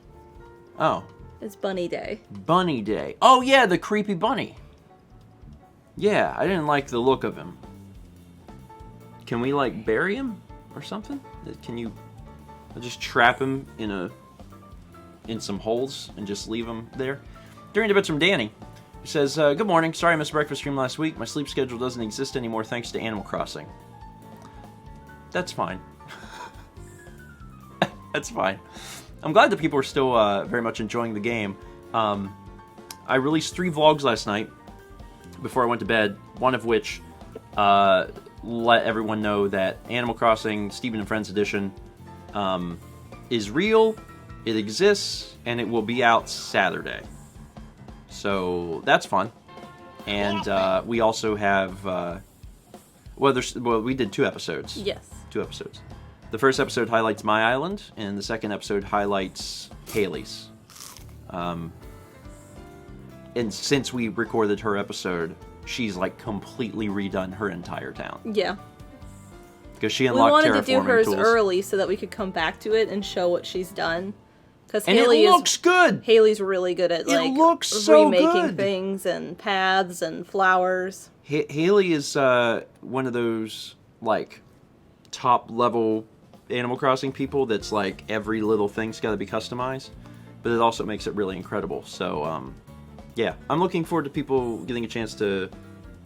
Oh. It's Bunny Day. Bunny Day. Oh, yeah, the creepy bunny. Yeah, I didn't like the look of him. Can we, like, bury him or something? Can you just trap him in some holes and just leave him there? During the bits from Danny. He says, good morning. Sorry I missed breakfast stream last week. My sleep schedule doesn't exist anymore thanks to Animal Crossing. That's fine. That's fine. I'm glad that people are still very much enjoying the game. I released 3 vlogs last night before I went to bed, one of which let everyone know that Animal Crossing Stephen and Friends Edition is real, it exists, and it will be out Saturday. So that's fun. And we also have... we did 2 episodes. Yes. 2 episodes. The first episode highlights my island, and the second episode highlights Haley's. And since we recorded her episode, she's like completely redone her entire town. Yeah. Because she unlocked terraforming tools. We wanted to do hers early so that we could come back to it and show what she's done. Because Haley looks good. Haley's really good at like remaking things and paths and flowers. Haley is one of those like top level Animal Crossing people that's like every little thing's got to be customized, but it also makes it really incredible. So yeah, I'm looking forward to people getting a chance to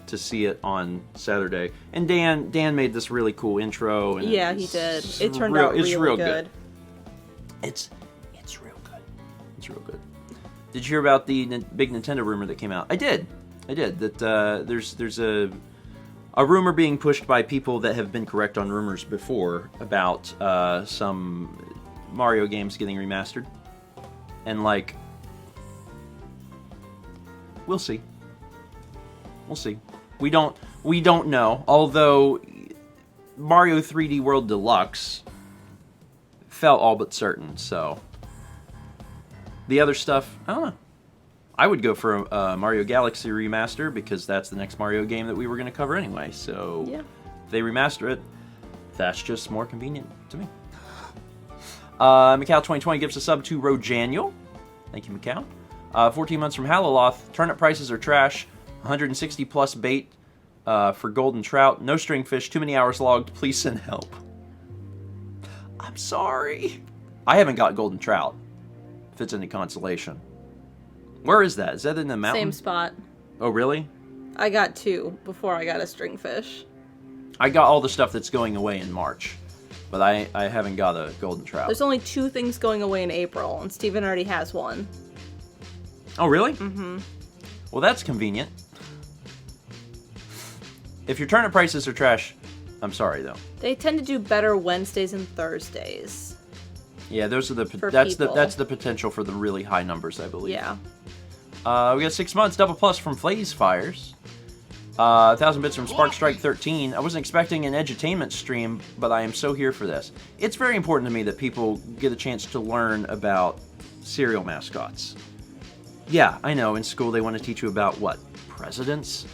see it on Saturday. And Dan made this really cool intro. And yeah, he did. It turned out really good. It's real good. It's real good. Did you hear about the big Nintendo rumor that came out? I did. That there's a rumor being pushed by people that have been correct on rumors before about some Mario games getting remastered. And like, we'll see. We'll see. We don't know. Although Mario 3D World Deluxe felt all but certain, so the other stuff, I don't know. I would go for a Mario Galaxy remaster because that's the next Mario game that we were going to cover anyway. So yeah. If they remaster it, that's just more convenient to me. Macau 2020 gives a sub to Rojaniel. Thank you, Macau. 14 months from Halaloth. Turnip prices are trash. 160 plus bait for golden trout. No string fish. Too many hours logged. Please send help. I'm sorry. I haven't got golden trout. If it's any consolation. Where is that? Is that in the mountain? Same spot. Oh, really? I got 2 before I got a stringfish. I got all the stuff that's going away in March, but I haven't got a golden trout. There's only 2 things going away in April, and Steven already has one. Oh, really? Mm-hmm. Well, that's convenient. If your turnip prices are trash, I'm sorry, though. They tend to do better Wednesdays and Thursdays. Yeah, those are that's the potential for the really high numbers, I believe. Yeah. We got 6 months double plus from Flaze Fires. 1,000 bits from Spark Strike 13. I wasn't expecting an edutainment stream, but I am so here for this. It's very important to me that people get a chance to learn about cereal mascots. Yeah, I know, in school they want to teach you about, what, presidents?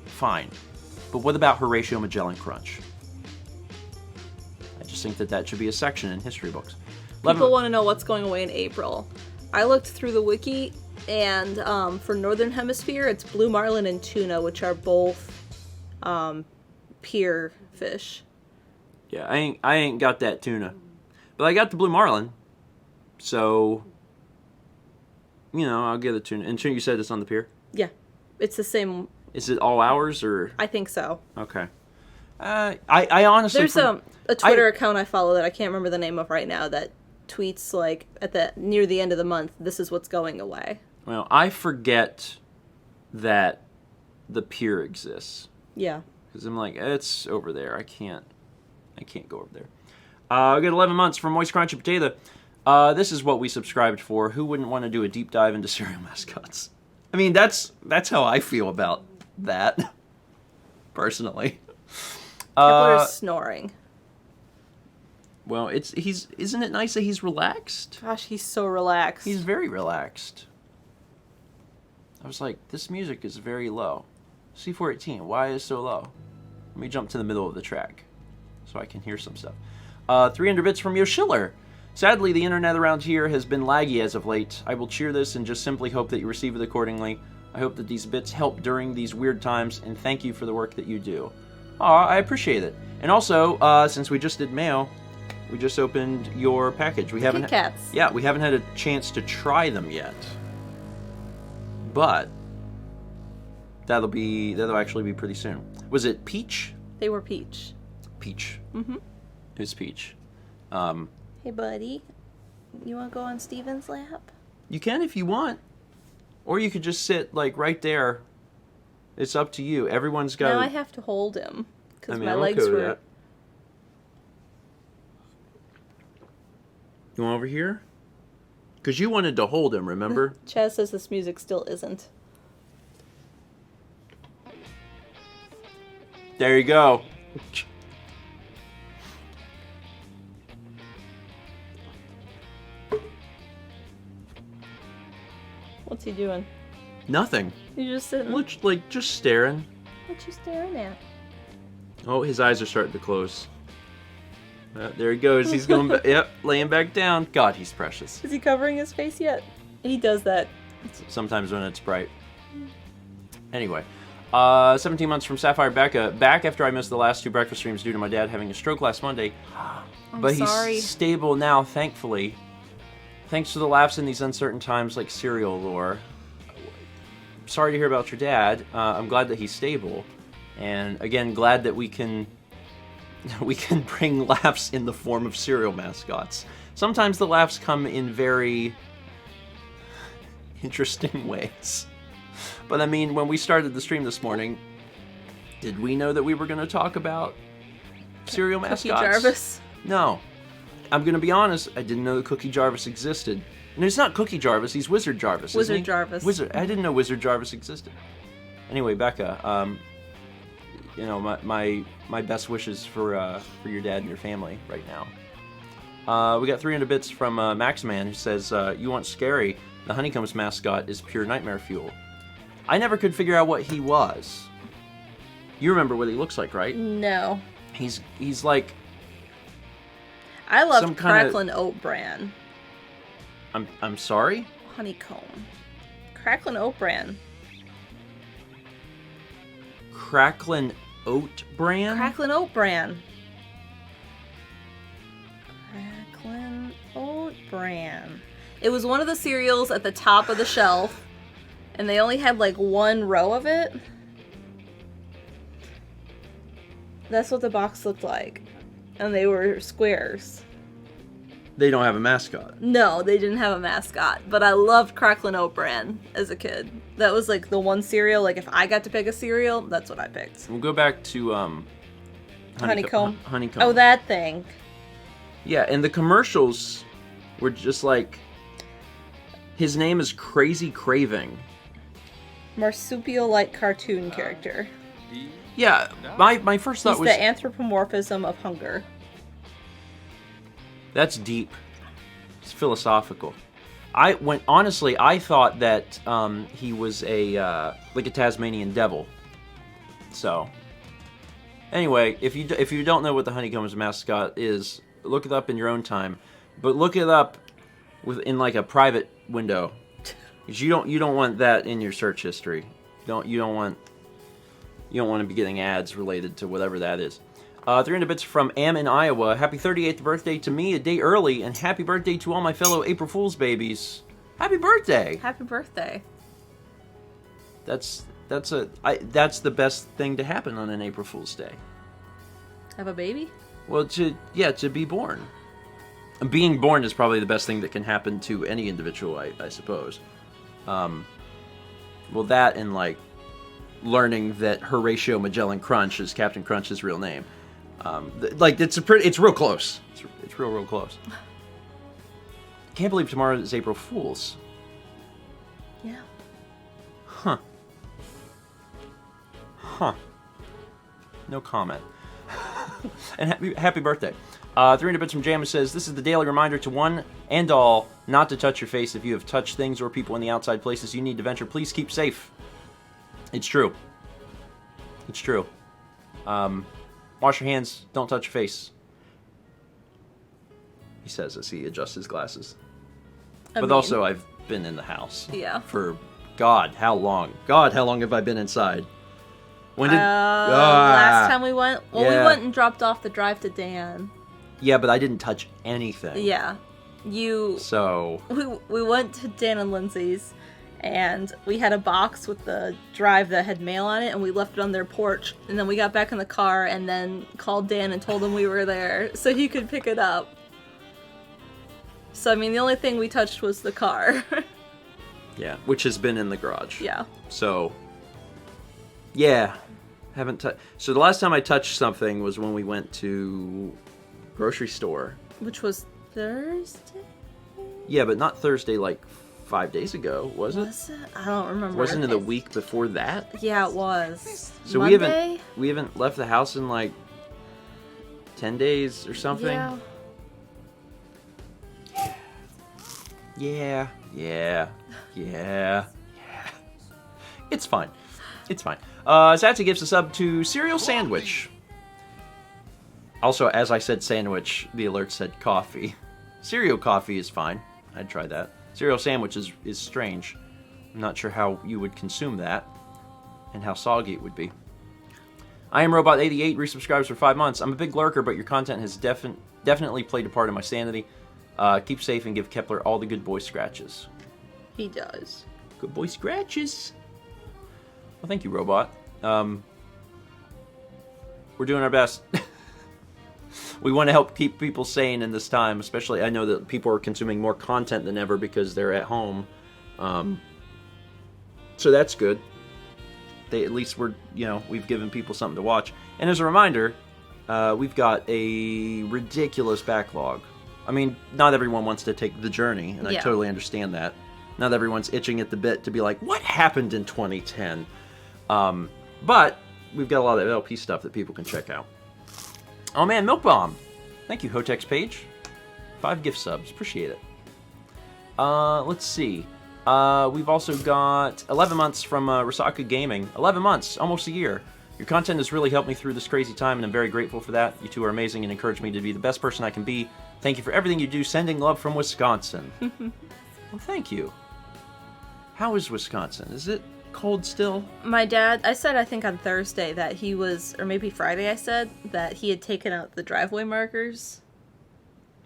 Fine. But what about Horatio Magellan Crunch? I just think that should be a section in history books. People want to know what's going away in April. I looked through the wiki, and for Northern Hemisphere, it's blue marlin and tuna, which are both pier fish. Yeah, I ain't got that tuna. But I got the blue marlin. So, you know, I'll get a tuna. And you said it's on the pier? Yeah. It's the same. Is it all hours, or? I think so. Okay. I honestly... There's a Twitter account I follow that I can't remember the name of right now that tweets, like, near the end of the month, this is what's going away. Well, I forget that the pier exists. Yeah. Because I'm like, it's over there. I can't go over there. I got 11 months from Moist Crunchy Potato. This is what we subscribed for. Who wouldn't want to do a deep dive into cereal mascots? I mean, that's how I feel about that, personally. Kepler is snoring. Well, isn't it nice that he's relaxed? Gosh, he's so relaxed. He's very relaxed. I was like, this music is very low. C418, why is it so low? Let me jump to the middle of the track so I can hear some stuff. 300 bits from Yoshiller. Sadly, the internet around here has been laggy as of late. I will cheer this and just simply hope that you receive it accordingly. I hope that these bits help during these weird times, and thank you for the work that you do. Aw, I appreciate it. And also, since we just did mail, we just opened your package. We haven't had a chance to try them yet. But that'll actually be pretty soon. Was it peach? They were peach. Peach. Mm-hmm. It was peach. Hey, buddy. You want to go on Stephen's lap? You can if you want. Or you could just sit, like, right there. It's up to you. Everyone's got... Now I have to hold him. Because my I'm legs okay with were... that. You want over here? Because you wanted to hold him, remember? Chaz says this music still isn't. There you go. What's he doing? Nothing. He's just sitting. Looks like just staring. What you staring at? Oh, his eyes are starting to close. There he goes. He's going back. Yep, laying back down. God, he's precious. Is he covering his face yet? He does that. Sometimes when it's bright. Anyway, 17 months from Sapphire Becca. Back after I missed the last 2 breakfast streams due to my dad having a stroke last Monday. But sorry. He's stable now, thankfully. Thanks to the laughs in these uncertain times like cereal lore. Sorry to hear about your dad. I'm glad that he's stable. And again, glad that we can bring laughs in the form of cereal mascots. Sometimes the laughs come in very interesting ways. But I mean, when we started the stream this morning, did we know that we were going to talk about cereal mascots? Cookie Jarvis? No. I'm going to be honest, I didn't know that Cookie Jarvis existed. And it's not Cookie Jarvis, he's Wizard Jarvis, isn't he? Wizard Jarvis. Wizard. I didn't know Wizard Jarvis existed. Anyway, Becca, you know, my best wishes for your dad and your family right now. We got 300 bits from Maxman, who says, you want scary, the Honeycombs mascot is pure nightmare fuel. I never could figure out what he was. You remember what he looks like, right? No. He's like... I love Cracklin' Oat Bran. I'm sorry? Honeycomb. Cracklin' Oat Bran. Cracklin' Oat Bran? Cracklin' Oat Bran. Cracklin' Oat Bran. It was one of the cereals at the top of the shelf, and they only had like one row of it. That's what the box looked like. And they were squares. They don't have a mascot. No, they didn't have a mascot. But I loved Cracklin' Oat Bran as a kid. That was like the one cereal. Like if I got to pick a cereal, that's what I picked. We'll go back to Honeycomb. Honeycomb. Oh, that thing. Yeah, and the commercials were just like, his name is Crazy Craving. Marsupial-like cartoon character. Yeah, my first thought He's was... the anthropomorphism of hunger. That's deep. It's philosophical. Honestly, I thought that he was like a Tasmanian devil. So, anyway, if you don't know what the Honeycombs mascot is, look it up in your own time. But look it up in like a private window, because you don't want that in your search history. You don't want to be getting ads related to whatever that is. 300 bits from Am in Iowa. Happy 38th birthday to me, a day early, and happy birthday to all my fellow April Fool's babies. Happy birthday! Happy birthday. That's the best thing to happen on an April Fool's Day. Have a baby? Well, to be born. Being born is probably the best thing that can happen to any individual, I suppose. Well, that and like learning that Horatio Magellan Crunch is Captain Crunch's real name. Like it's real close. It's real close. Can't believe tomorrow is April Fool's. Yeah. Huh. No comment. And happy birthday. 300 bits from Jam says, this is the daily reminder to one and all not to touch your face. If you have touched things or people in the outside places you need to venture, please keep safe. It's true. It's true. Wash your hands. Don't touch your face. He says as he adjusts his glasses. Also, I've been in the house. Yeah. For God, how long? God, how long have I been inside? When did... last time we went... Well, yeah. We went and dropped off the drive to Dan. Yeah, but I didn't touch anything. Yeah. So... We went to Dan and Lindsay's, and we had a box with the drive that had mail on it, and we left it on their porch. And then we got back in the car and then called Dan and told him we were there so he could pick it up. So, I mean, the only thing we touched was the car. Yeah, which has been in the garage. Yeah. So, yeah, haven't touched. So the last time I touched something was when we went to grocery store. Which was Thursday? Yeah, but not Thursday, like 5 days ago, was it? Was it? I don't remember. Wasn't it the week before that? Yeah, it was. So Monday? we haven't left the house in like 10 days or something. Yeah. Yeah. It's fine. Zatsy gives a sub to Cereal Sandwich. Also, as I said sandwich, the alert said coffee. Cereal coffee is fine. I'd try that. Cereal sandwich is strange. I'm not sure how you would consume that and how soggy it would be. I am Robot88 resubscribes for 5 months. I'm a big lurker, but your content has definitely played a part in my sanity. Keep safe and give Kepler all the good boy scratches. He does. Good boy scratches. Well, thank you, Robot. We're doing our best. We want to help keep people sane in this time, especially I know that people are consuming more content than ever because they're at home. So that's good. At least we've given people something to watch. And as a reminder, we've got a ridiculous backlog. I mean, not everyone wants to take the journey, and I totally understand that. Not everyone's itching at the bit to be like, what happened in 2010? But we've got a lot of LP stuff that people can check out. Oh man, Milk Bomb! Thank you, Hotex Page. 5 gift subs, appreciate it. Let's see. We've also got 11 months from Risaka Gaming. 11 months, almost a year. Your content has really helped me through this crazy time, and I'm very grateful for that. You two are amazing and encourage me to be the best person I can be. Thank you for everything you do. Sending love from Wisconsin. Well, thank you. How is Wisconsin? Is it cold still? My dad, I said I think on Thursday that he was, or maybe Friday I said, that he had taken out the driveway markers.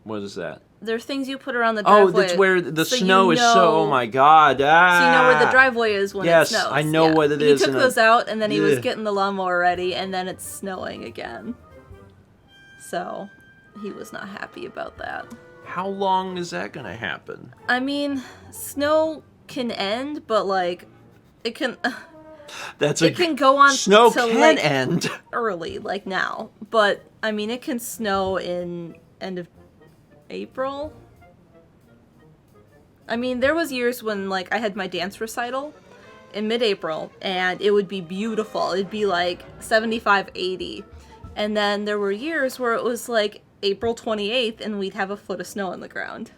What is that? They're things you put around the driveway. Oh, that's where the snow is so... Oh my god. So you know where the driveway is when it snows. Yes, I know what it is. He took those out, and then he was getting the lawnmower ready, and then it's snowing again. So, he was not happy about that. How long is that gonna happen? I mean, snow can end, but like, it can... It can go on snow till, can like, end early, like now. But, I mean, it can snow in end of April. I mean, there was years when, like, I had my dance recital in mid-April, and it would be beautiful. It'd be, like, 75, 80. And then there were years where it was, like, April 28th, and we'd have a foot of snow on the ground.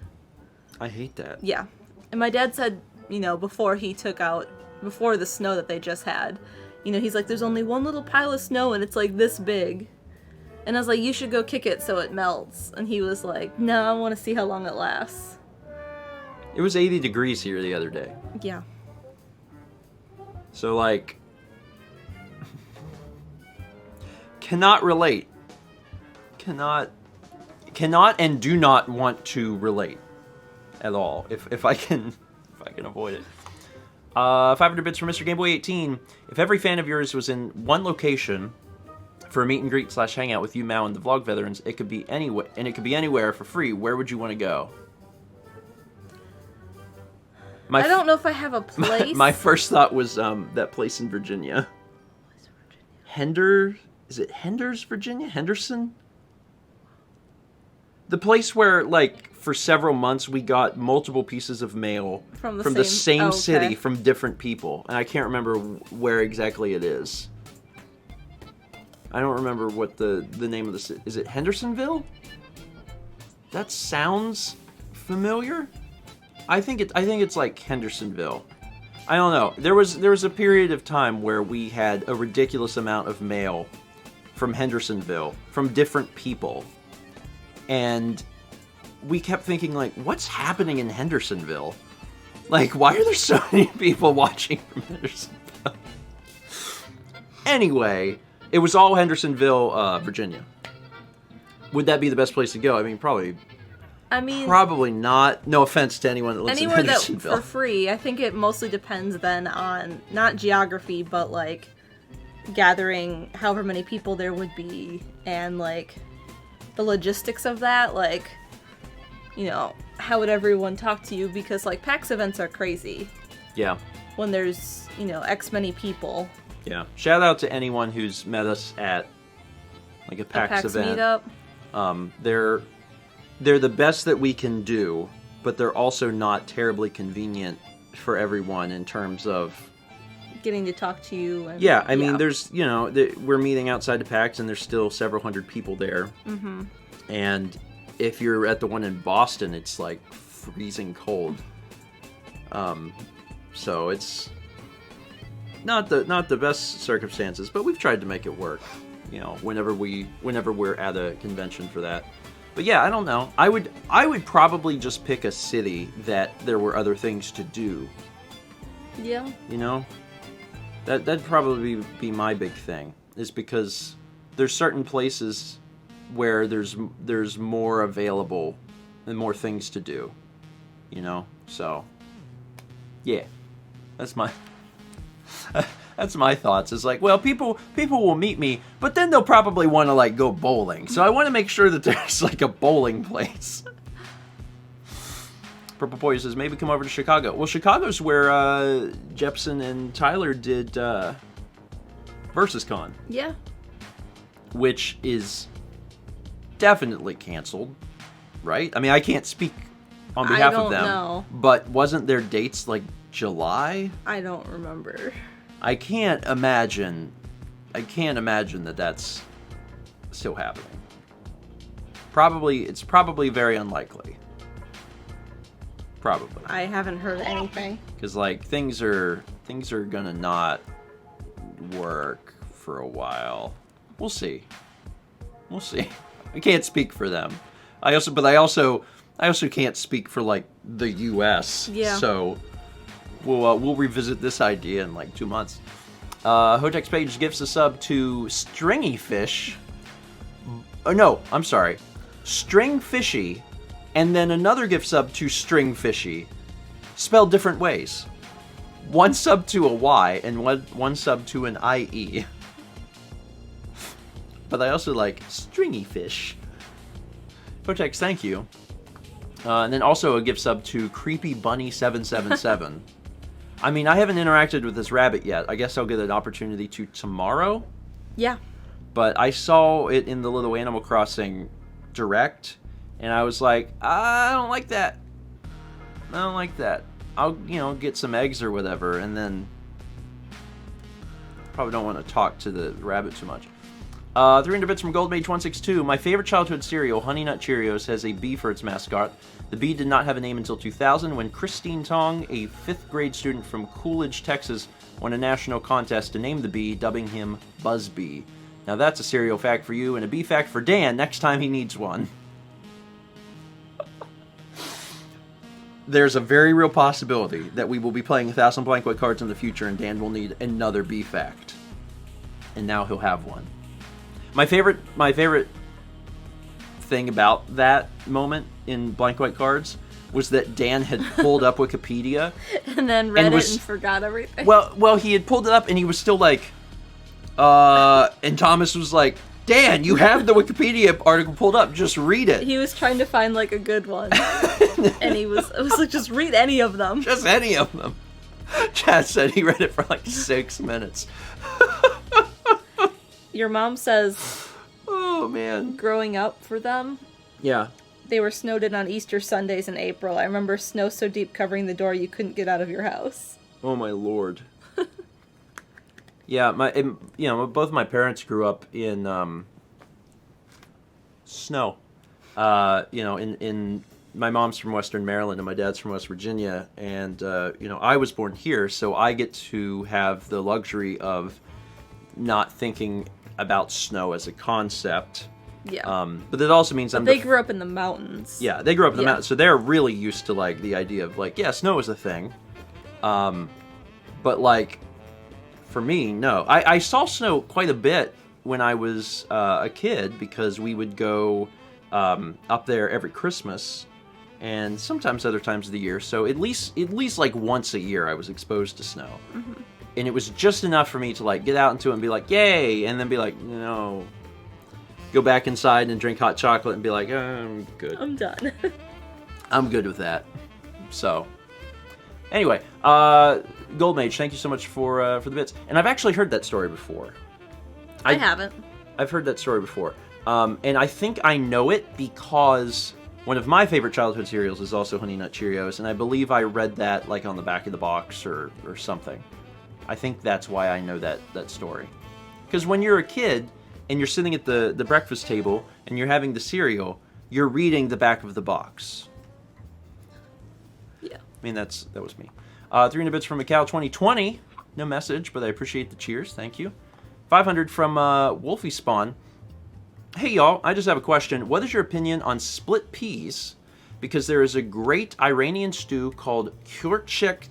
I hate that. Yeah. And my dad said, you know, before the snow that they just had, you know, he's like, there's only one little pile of snow, and it's, like, this big. And I was like, you should go kick it so it melts. And he was like, no, I want to see how long it lasts. It was 80 degrees here the other day. Yeah. So, like... cannot relate. Cannot and do not want to relate. At all. If I can avoid it. 500 bits from Mr. Gameboy 18. If every fan of yours was in one location... for a meet and greet / hangout with you, Mao, and the Vlog Veterans, it could be anywhere for free. Where would you want to go? I don't know if I have a place. My first thought was that place in Virginia. Is it Henders, Virginia? Henderson? The place where, like, for several months we got multiple pieces of mail from the same city from different people. And I can't remember where exactly it is. I don't remember what the name of the city... Is it Hendersonville? That sounds familiar. I think it's like Hendersonville. I don't know. There was a period of time where we had a ridiculous amount of mail from Hendersonville from different people, and we kept thinking, like, what's happening in Hendersonville? Like, why are there so many people watching from Hendersonville? Anyway. It was all Hendersonville, Virginia. Would that be the best place to go? I mean, probably not. No offense to anyone that lives in Hendersonville. Anywhere that for free. I think it mostly depends then on, not geography, but, like, gathering however many people there would be, and, like, the logistics of that. Like, how would everyone talk to you? Because, like, PAX events are crazy. Yeah. When there's, X many people. Yeah. Shout out to anyone who's met us at, like, a PAX event. Meetup. They're the best that we can do, but they're also not terribly convenient for everyone in terms of getting to talk to you. And, I mean, there's, we're meeting outside the PAX, and there's still several hundred people there. Mm-hmm. And if you're at the one in Boston, it's, like, freezing cold. So it's not the best circumstances, but we've tried to make it work, whenever we're at a convention for that. But yeah, I don't know. I would probably just pick a city that there were other things to do. Yeah. That'd probably be my big thing, is because there's certain places where there's more available and more things to do. So yeah. That's my thoughts. It's like, well, people will meet me, but then they'll probably want to, like, go bowling. So I want to make sure that there's, like, a bowling place. Purple Boy says, maybe come over to Chicago. Well, Chicago's where Jepson and Tyler did Versus Con. Yeah. Which is definitely canceled, right? I mean, I can't speak on behalf of them. Know. But wasn't their dates, like, July? I don't remember. I can't imagine that that's still happening. It's probably very unlikely. Probably. I haven't heard anything. Because, like, things are gonna not work for a while. We'll see. I can't speak for them. I also can't speak for, like, the U.S. Yeah. So we'll revisit this idea in, like, 2 months. Hotex Page gives a sub to Stringy Fish. Oh, no, I'm sorry. String Fishy, and then another gift sub to String Fishy, spelled different ways. One sub to a Y, and one sub to an IE. But I also like Stringy Fish. Hotex, thank you. And then also a gift sub to Creepy Bunny 777. I mean, I haven't interacted with this rabbit yet. I guess I'll get an opportunity to tomorrow. Yeah. But I saw it in the little Animal Crossing Direct, and I was like, I don't like that. I'll, get some eggs or whatever, and then probably don't want to talk to the rabbit too much. 300 bits from Goldmage162. My favorite childhood cereal, Honey Nut Cheerios, has a bee for its mascot. The bee did not have a name until 2000 when Christine Tong, a 5th grade student from Coolidge, Texas, won a national contest to name the bee, dubbing him Buzzbee. Now that's a cereal fact for you and a bee fact for Dan next time he needs one. There's a very real possibility that we will be playing 1,000 blank white cards in the future and Dan will need another bee fact. And now he'll have one. My favorite thing about that moment in blank white cards was that Dan had pulled up Wikipedia and then read it and forgot everything. Well, he had pulled it up and he was still like, and Thomas was like, Dan, you have the Wikipedia article pulled up. Just read it. He was trying to find, like, a good one. And it was like, just read any of them. Just any of them. Chad said he read it for, like, 6 minutes. Your mom says, oh, man. Growing up for them, yeah, they were snowed in on Easter Sundays in April. I remember snow so deep covering the door you couldn't get out of your house. Oh, my Lord. Yeah, both my parents grew up in snow. In my mom's from Western Maryland and my dad's from West Virginia, and I was born here, so I get to have the luxury of not thinking about snow as a concept. Yeah. But it also means they grew up in the mountains. Yeah, they grew up in the mountains, so they're really used to, like, the idea of, like, yeah, snow is a thing. But, like, for me, no. I saw snow quite a bit when I was a kid because we would go up there every Christmas and sometimes other times of the year. So at least like once a year I was exposed to snow. Mm-hmm. And it was just enough for me to, like, get out into it and be like, yay! And then be like, no. Go back inside and drink hot chocolate and be like, I'm good. I'm done. I'm good with that. So, anyway, Gold Mage, thank you so much for the bits. And I've actually heard that story before. I haven't. I've heard that story before. And I think I know it because one of my favorite childhood cereals is also Honey Nut Cheerios, and I believe I read that like on the back of the box or something. I think that's why I know that story. Because when you're a kid and you're sitting at the breakfast table and you're having the cereal, you're reading the back of the box. Yeah. I mean, that was me. 300 bits from Macau 2020. No message, but I appreciate the cheers. Thank you. 500 from Wolfie Spawn. Hey, y'all. I just have a question. What is your opinion on split peas? Because there is a great Iranian stew called Kürtschek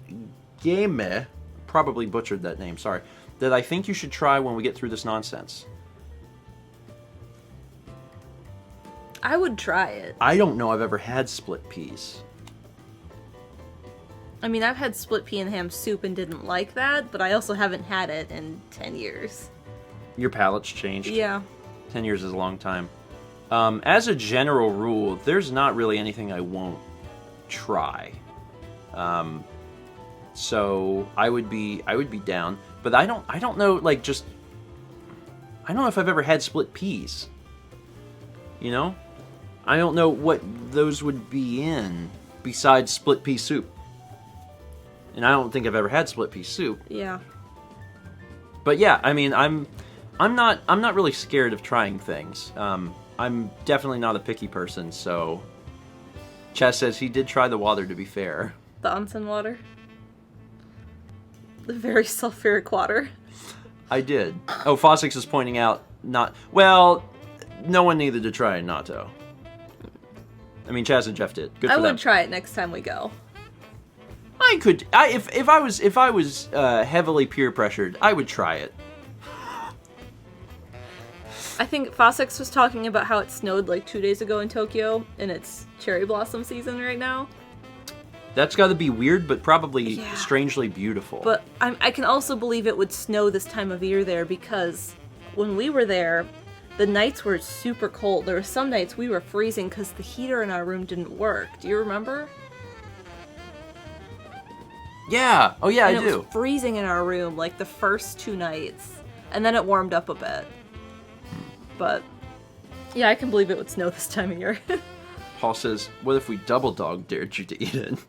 Geme. Probably butchered that name. Sorry. That I think you should try when we get through this nonsense. I would try it. I don't know I've ever had split peas. I mean, I've had split pea and ham soup and didn't like that, but I also haven't had it in 10 years. Your palate's changed? Yeah. 10 years is a long time. As a general rule, there's not really anything I won't try. So I would be down, but I don't know, like, just I don't know if I've ever had split peas. You know? I don't know what those would be in besides split pea soup. And I don't think I've ever had split pea soup. Yeah. But yeah, I mean, I'm not really scared of trying things. I'm definitely not a picky person, so Chess says he did try the water, to be fair. The onsen water? The very sulfuric water? I did. Oh, Fossix is pointing out well, no one needed to try natto. I mean, Chaz and Jeff did. Good for them. I would try it next time we go. I could. If I was heavily peer pressured, I would try it. I think Fossix was talking about how it snowed like 2 days ago in Tokyo, and it's cherry blossom season right now. That's got to be weird, but probably strangely beautiful. But I can also believe it would snow this time of year there, because when we were there, the nights were super cold. There were some nights we were freezing because the heater in our room didn't work. Do you remember? Yeah. Oh, yeah, and I do. It was freezing in our room like the first 2 nights, and then it warmed up a bit. But yeah, I can believe it would snow this time of year. Paul says, "What if we double dog dared you to eat it?"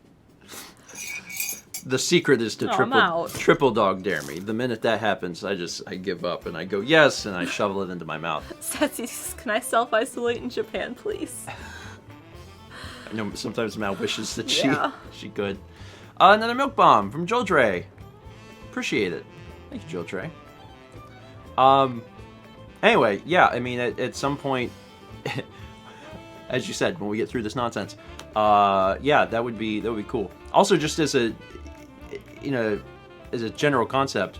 The secret is to triple dog dare me. The minute that happens, I give up and I go yes, and I shovel it into my mouth. Sassy says, "Can I self-isolate in Japan, please?" I know sometimes Mal wishes that she could. Another milk bomb from Joel Dre. Appreciate it. Thank you, Joel Dre. Anyway, yeah, I mean, at some point, as you said, when we get through this nonsense, yeah, that would be cool. Also, just as a general concept,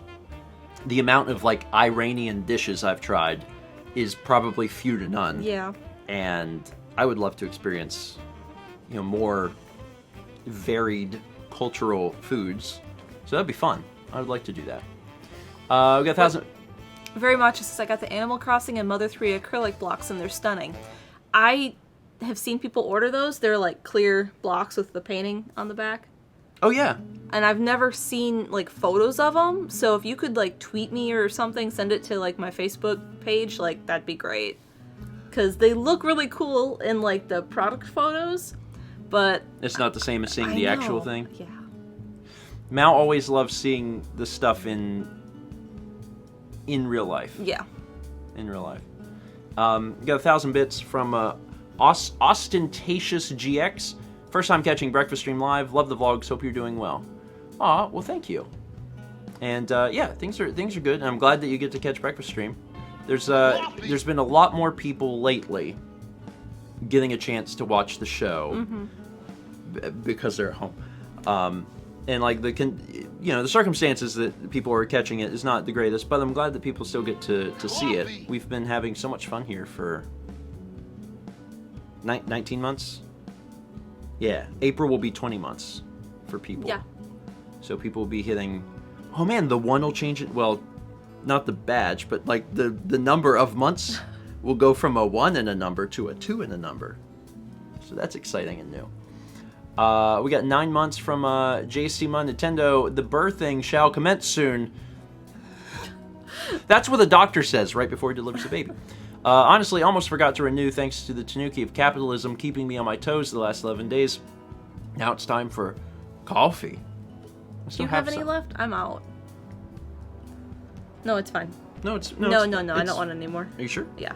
the amount of like Iranian dishes I've tried is probably few to none. Yeah. And I would love to experience, more varied cultural foods. So that'd be fun. I would like to do that. We got 1,000. Very much says, I got the Animal Crossing and Mother 3 acrylic blocks, and they're stunning. I have seen people order those. They're like clear blocks with the painting on the back. Oh, yeah. And I've never seen like photos of them. So if you could like tweet me or something, send it to like my Facebook page, like that'd be great. Because they look really cool in like the product photos, but it's not the same as seeing the actual thing. Yeah. Mal always loves seeing the stuff in real life. Yeah. In real life. Got 1,000 bits from Ostentatious GX. First time catching Breakfast Stream live. Love the vlogs. Hope you're doing well. Aw, well, thank you. And yeah, things are good. And I'm glad that you get to catch Breakfast Stream. There's been a lot more people lately getting a chance to watch the show because they're at home. And like the circumstances that people are catching it is not the greatest, but I'm glad that people still get to see it. We've been having so much fun here for 19 months. Yeah, April will be 20 months for people. Yeah. So people will be hitting. Oh man, the 1 will change it. Well, not the badge, but like the number of months will go from a 1 in a number to a 2 in a number. So that's exciting and new. We got 9 months from JC Mun Nintendo. The birthing shall commence soon. That's what the doctor says right before he delivers the baby. Honestly, almost forgot to renew thanks to the Tanuki of capitalism keeping me on my toes the last 11 days. Now it's time for coffee. Do you have any left? I'm out. No, it's fine. No, it's no. I don't want any more. Are you sure? Yeah.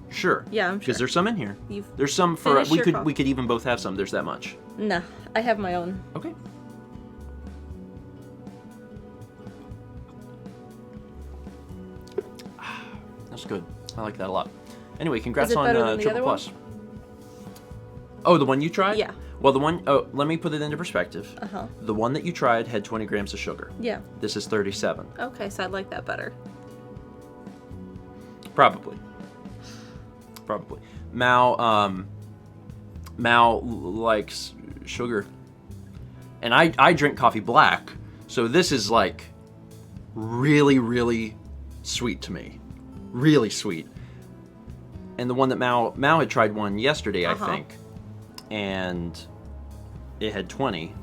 Sure. Yeah, I'm sure. Because there's some in here. You've There's some for finished your coffee. we could even both have some. There's that much. No, I have my own. Okay. That's good. I like that a lot. Anyway, congrats on Triple Plus. Oh, the one you tried? Yeah. Well, the one... Oh, let me put it into perspective. Uh-huh. The one that you tried had 20 grams of sugar. Yeah. This is 37. Okay, so I'd like that better. Probably. Mal likes sugar. And I drink coffee black, so this is like really, really sweet to me. Really sweet. And the one that Mal had tried one yesterday, I think. And it had 20.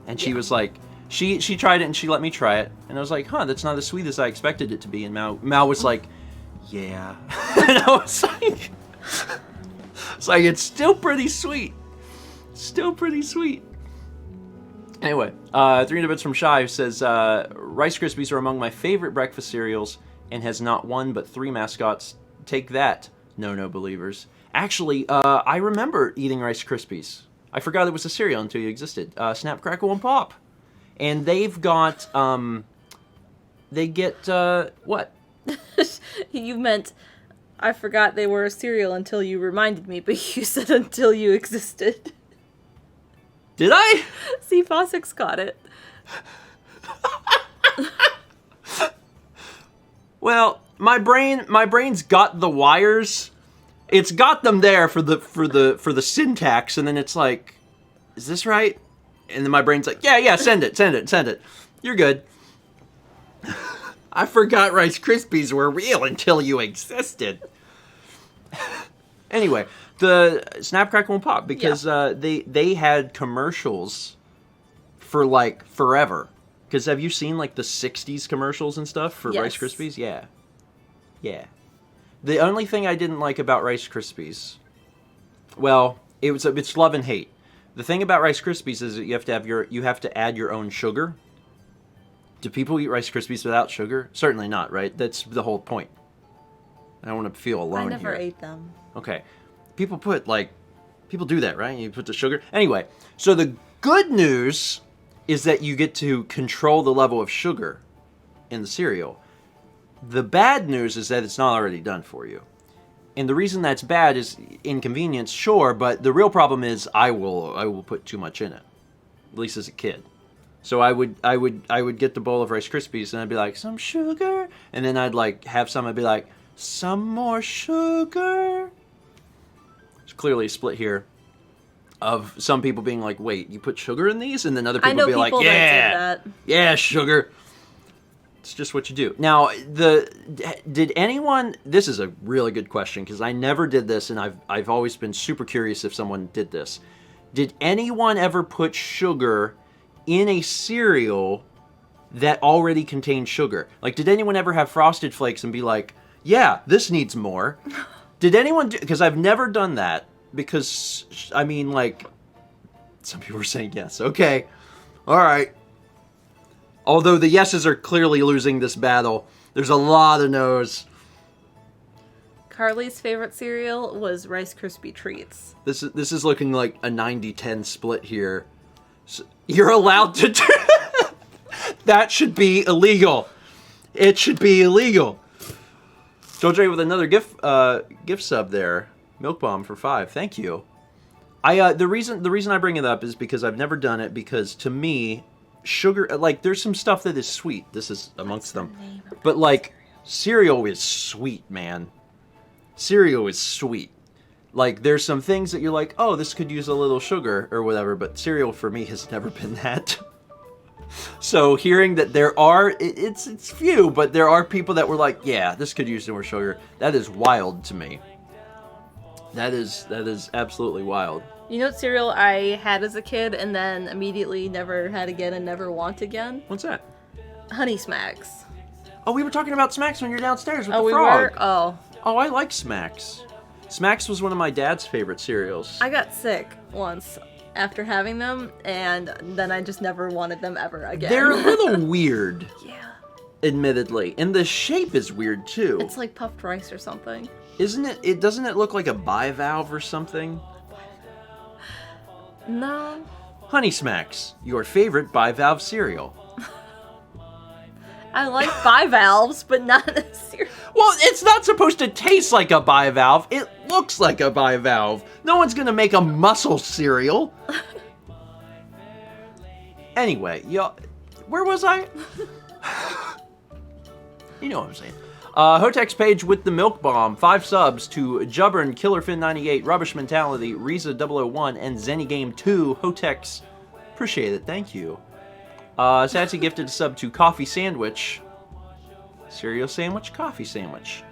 And she was like, she tried it and she let me try it. And I was like, huh, that's not as sweet as I expected it to be. And Mal was like, yeah. And I was like, it's still pretty sweet. Still pretty sweet. Anyway, 300 bits from Shy says, Rice Krispies are among my favorite breakfast cereals and has not one but 3 mascots. Take that, no believers. Actually, I remember eating Rice Krispies. I forgot it was a cereal until you existed. Snap, Crackle, and Pop. And they've got, they get, what? You meant, I forgot they were a cereal until you reminded me, but you said until you existed. Did I? See, Fossick's got it. Well, my brain's got the wires. It's got them there for the syntax, and then it's like, is this right? And then my brain's like, yeah, send it. You're good. I forgot Rice Krispies were real until you existed. Anyway, the Snap, Crackle, and Pop, because they had commercials for like forever. Because have you seen like the 60s commercials and stuff for Rice Krispies? Yeah. The only thing I didn't like about Rice Krispies, well, it's love and hate. The thing about Rice Krispies is that you have to add your own sugar. Do people eat Rice Krispies without sugar? Certainly not, right? That's the whole point. I don't want to feel alone here. I never ate them. Okay. People do that, right? You put the sugar. Anyway, so the good news is that you get to control the level of sugar in the cereal. The bad news is that it's not already done for you. And the reason that's bad is inconvenience, sure, but the real problem is I will put too much in it. At least as a kid. So I would get the bowl of Rice Krispies and I'd be like, some sugar? And then I'd like have some, I'd be like, some more sugar? There's clearly a split here of some people being like, wait, you put sugar in these? And then other people be like, yeah, sugar. It's just what you do. Now, did anyone, this is a really good question because I never did this and I've always been super curious if someone did this. Did anyone ever put sugar in a cereal that already contained sugar? Like, did anyone ever have Frosted Flakes and be like, yeah, this needs more? Did anyone do, because I've never done that, because, I mean, like, some people are saying yes. Okay, all right. Although the yeses are clearly losing this battle, there's a lot of no's. Carly's favorite cereal was Rice Krispie Treats. This is looking like a 90-10 split here. So you're allowed to do that. Should be illegal. It should be illegal. Joel with another gift sub there. Milk Bomb for 5. Thank you. The reason I bring it up is because I've never done it, because to me, sugar, like, there's some stuff that is sweet. This is amongst them. But like, cereal is sweet, man. Cereal is sweet. Like, there's some things that you're like, oh, this could use a little sugar or whatever, but cereal for me has never been that. So hearing that there are, it's few, but there are people that were like, yeah, this could use more sugar. That is wild to me. That is absolutely wild. You know what cereal I had as a kid and then immediately never had again and never want again? What's that? Honey Smacks. Oh, we were talking about Smacks when you're downstairs with the we frog. were? Oh. Oh, I like Smacks. Smacks was one of my dad's favorite cereals. I got sick once after having them, and then I just never wanted them ever again. They're a little weird. Yeah. Admittedly. And the shape is weird, too. It's like puffed rice or something. Isn't it? Doesn't it look like a bivalve or something? No. Honey Smacks, your favorite bivalve cereal. I like bivalves, but not in a cereal. Well, it's not supposed to taste like a bivalve. It looks like a bivalve. No one's gonna make a mussel cereal. Anyway, where was I? You know what I'm saying. Hotex page with the milk bomb. 5 subs to Jubbern, KillerFin98, Rubbish Mentality, Riza001, and ZennyGame2. Hotex, appreciate it. Thank you. Sassy gifted a sub to Coffee Sandwich. Cereal sandwich, coffee sandwich.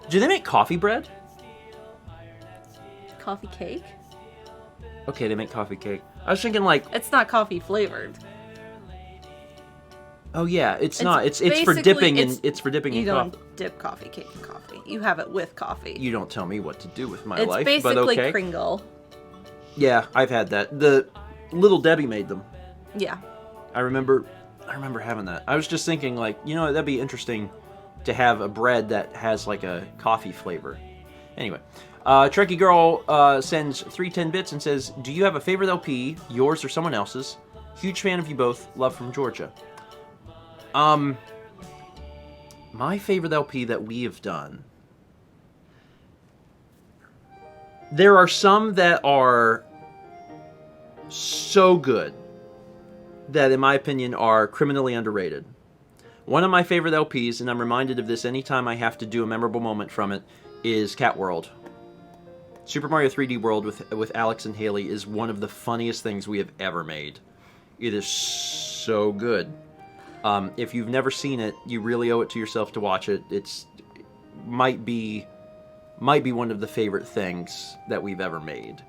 Do they make coffee bread? Coffee cake? Okay, they make coffee cake. I was thinking like... It's not coffee flavored. Oh yeah, it's not. It's for dipping in. It's for dipping in coffee. You don't dip coffee cake in coffee. You have it with coffee. You don't tell me what to do with my it's life, but okay. It's basically Kringle. Yeah, I've had that. The Little Debbie made them. Yeah. I remember having that. I was just thinking, like, you know, that'd be interesting to have a bread that has like a coffee flavor. Anyway, Trekkie Girl sends 310 bits and says, "Do you have a favorite LP, yours or someone else's? Huge fan of you both. Love from Georgia." My favorite LP that we have done. There are some that are so good that, in my opinion, are criminally underrated. One of my favorite LPs, and I'm reminded of this anytime I have to do a memorable moment from it, is Cat World. Super Mario 3D World with Alex and Haley is one of the funniest things we have ever made. It is so good. If you've never seen it, you really owe it to yourself to watch it. It's might be one of the favorite things that we've ever made.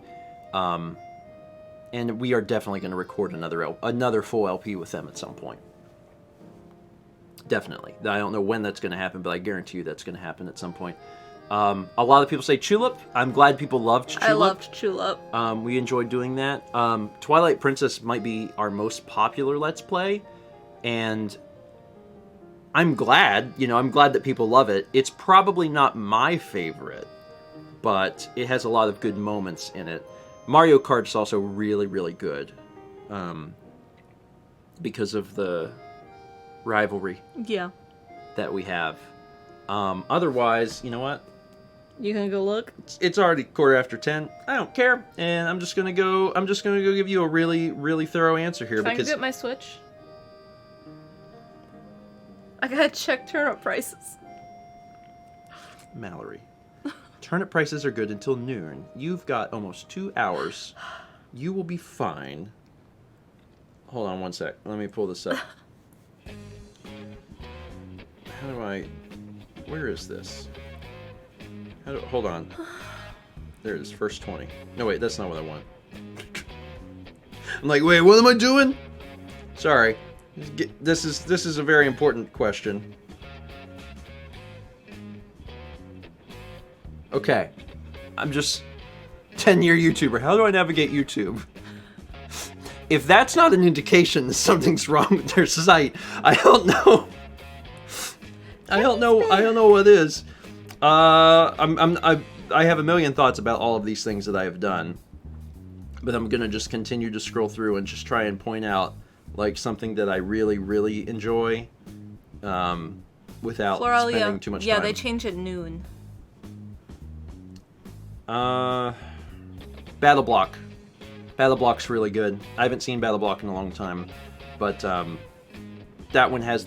And we are definitely going to record another full LP with them at some point. Definitely. I don't know when that's going to happen, but I guarantee you that's going to happen at some point. A lot of people say Chulip. I'm glad people loved Chulip. I loved Chulip. We enjoyed doing that. Twilight Princess might be our most popular Let's Play. And I'm glad, that people love it. It's probably not my favorite, but it has a lot of good moments in it. Mario Kart's also really, really good, because of the rivalry that we have. Otherwise, you know what? You gonna go look? It's already 10:15. I don't care, and I'm just gonna go give you a really, really thorough answer here. Can I get my Switch? I gotta check turnip prices. Mallory. Turnip prices are good until noon. You've got almost 2 hours. You will be fine. Hold on one sec. Let me pull this up. Where is this? Hold on. There it is, first 20. No, wait, that's not what I want. I'm like, wait, what am I doing? Sorry. This is a very important question. Okay. I'm just 10-year YouTuber. How do I navigate YouTube? If that's not an indication that something's wrong with their site, I don't know. I don't know what is. I have a million thoughts about all of these things that I have done. But I'm gonna just continue to scroll through and just try and point out like something that I really, really enjoy, without spending too much time. Yeah, they change at noon. Battle Block. Battle Block's really good. I haven't seen Battle Block in a long time, but that one has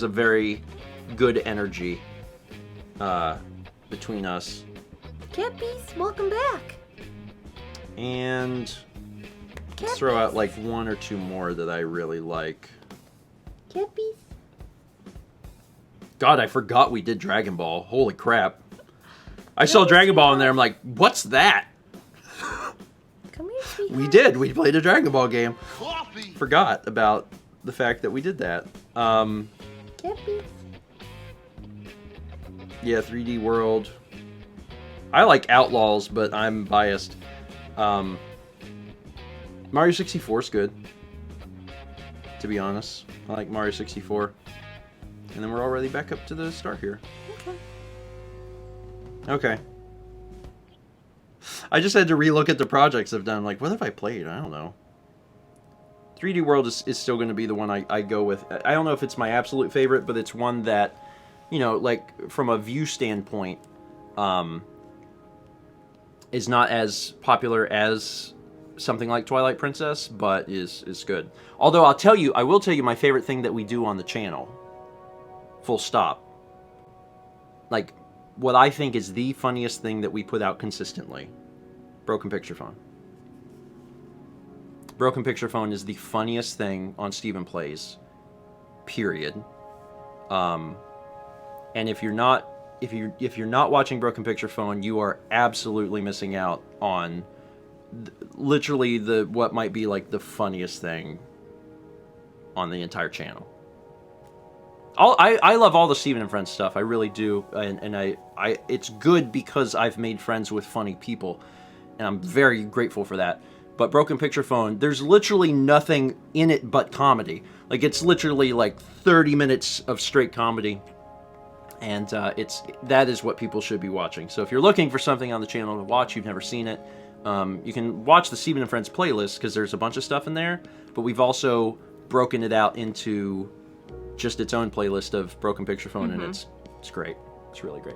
a very good energy between us. Cat Beast, welcome back. And let's throw out like 1 or 2 more that I really like. Cat Beast. God, I forgot we did Dragon Ball. Holy crap. I saw Dragon Ball in there. I'm like, what's that? Come here, sweetheart. We did. We played a Dragon Ball game. Coffee. Forgot about the fact that we did that. Cappy. Yeah, 3D World. I like Outlaws, but I'm biased. Mario 64 is good. To be honest, I like Mario 64. And then we're already back up to the start here. Okay. I just had to relook at the projects I've done. Like, what have I played? I don't know. 3D World is still going to be the one I go with. I don't know if it's my absolute favorite, but it's one that, you know, like, from a view standpoint, is not as popular as something like Twilight Princess, but is good. Although I will tell you my favorite thing that we do on the channel. Full stop. Like, what I think is the funniest thing that we put out consistently. Broken Picture Phone. Broken Picture Phone is the funniest thing on Stephen Plays. Period. And if you're not watching Broken Picture Phone, you are absolutely missing out on literally what might be like the funniest thing on the entire channel. I love all the Stephen and Friends stuff. I really do, and I it's good because I've made friends with funny people, and I'm very grateful for that. But Broken Picture Phone, there's literally nothing in it but comedy. Like, it's literally like 30 minutes of straight comedy, and that is what people should be watching. So if you're looking for something on the channel to watch, you've never seen it, you can watch the Stephen and Friends playlist because there's a bunch of stuff in there. But we've also broken it out into just its own playlist of Broken Picture Phone, and it's great. It's really great.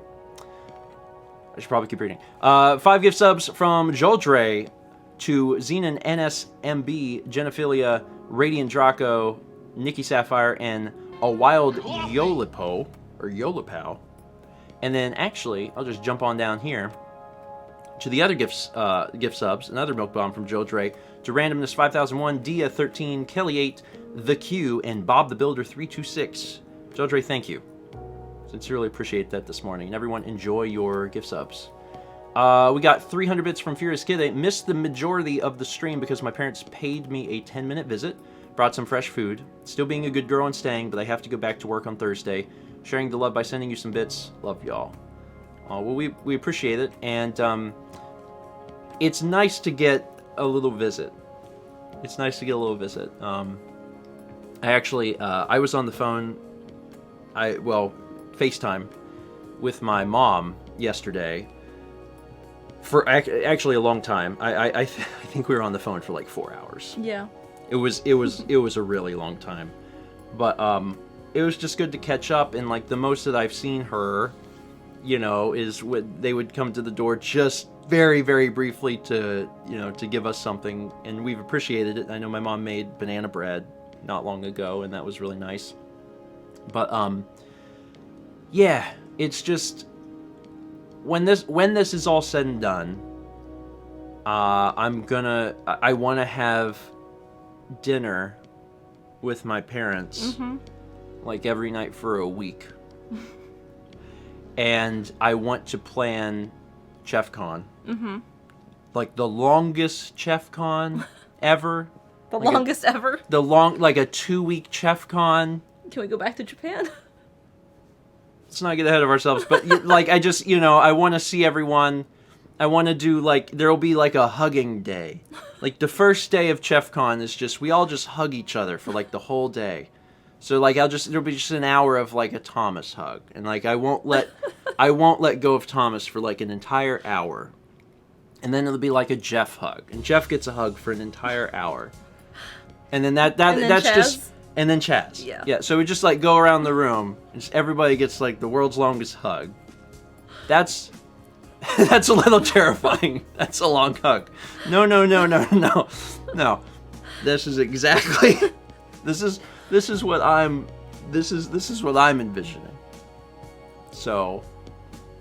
I should probably keep reading. 5 gift subs from Joldre to Xenon NSMB, Genophilia, Radiant Draco, Nikki Sapphire, and a Wild Yolipo, or Yolipow. And then, actually, I'll just jump on down here to the other gift subs. Another Milk Bomb from Joldre to Randomness 5001, Dia 13, Kelly 8, The Q, and Bob the Builder 326. Joldre, thank you. Sincerely appreciate that this morning. And everyone, enjoy your gift subs. We got 300 bits from Furious Kid. I missed the majority of the stream because my parents paid me a 10-minute visit. Brought some fresh food. Still being a good girl and staying, but I have to go back to work on Thursday. Sharing the love by sending you some bits. Love y'all. Well, we appreciate it. And it's nice to get a little visit. It's nice to get a little visit. I actually, I was on the phone, FaceTime with my mom yesterday for actually a long time. I think we were on the phone for like 4 hours. Yeah. It was a really long time, but it was just good to catch up. And like the most that I've seen her, you know, is they would come to the door just very, very briefly to give us something, and we've appreciated it. I know my mom made banana bread not long ago, and that was really nice. But yeah, it's just when this is all said and done, I want to have dinner with my parents like every night for a week. And I want to plan ChefCon. Like the longest ChefCon ever. The longest ever? Like a 2-week ChefCon. Can we go back to Japan? Let's not get ahead of ourselves, but like I just, I want to see everyone. I want to do there'll be like a hugging day. Like the first day of ChefCon is just, we all just hug each other for like the whole day. So like there'll be just an hour of like a Thomas hug, and like I won't let go of Thomas for like an entire hour, and then it'll be like a Jeff hug, and Jeff gets a hug for an entire hour, and then that's Chaz? just, and then Chaz. Yeah. So we just like go around the room, and just everybody gets like the world's longest hug. That's a little terrifying. That's a long hug. No. This is exactly. This is what I'm envisioning. So,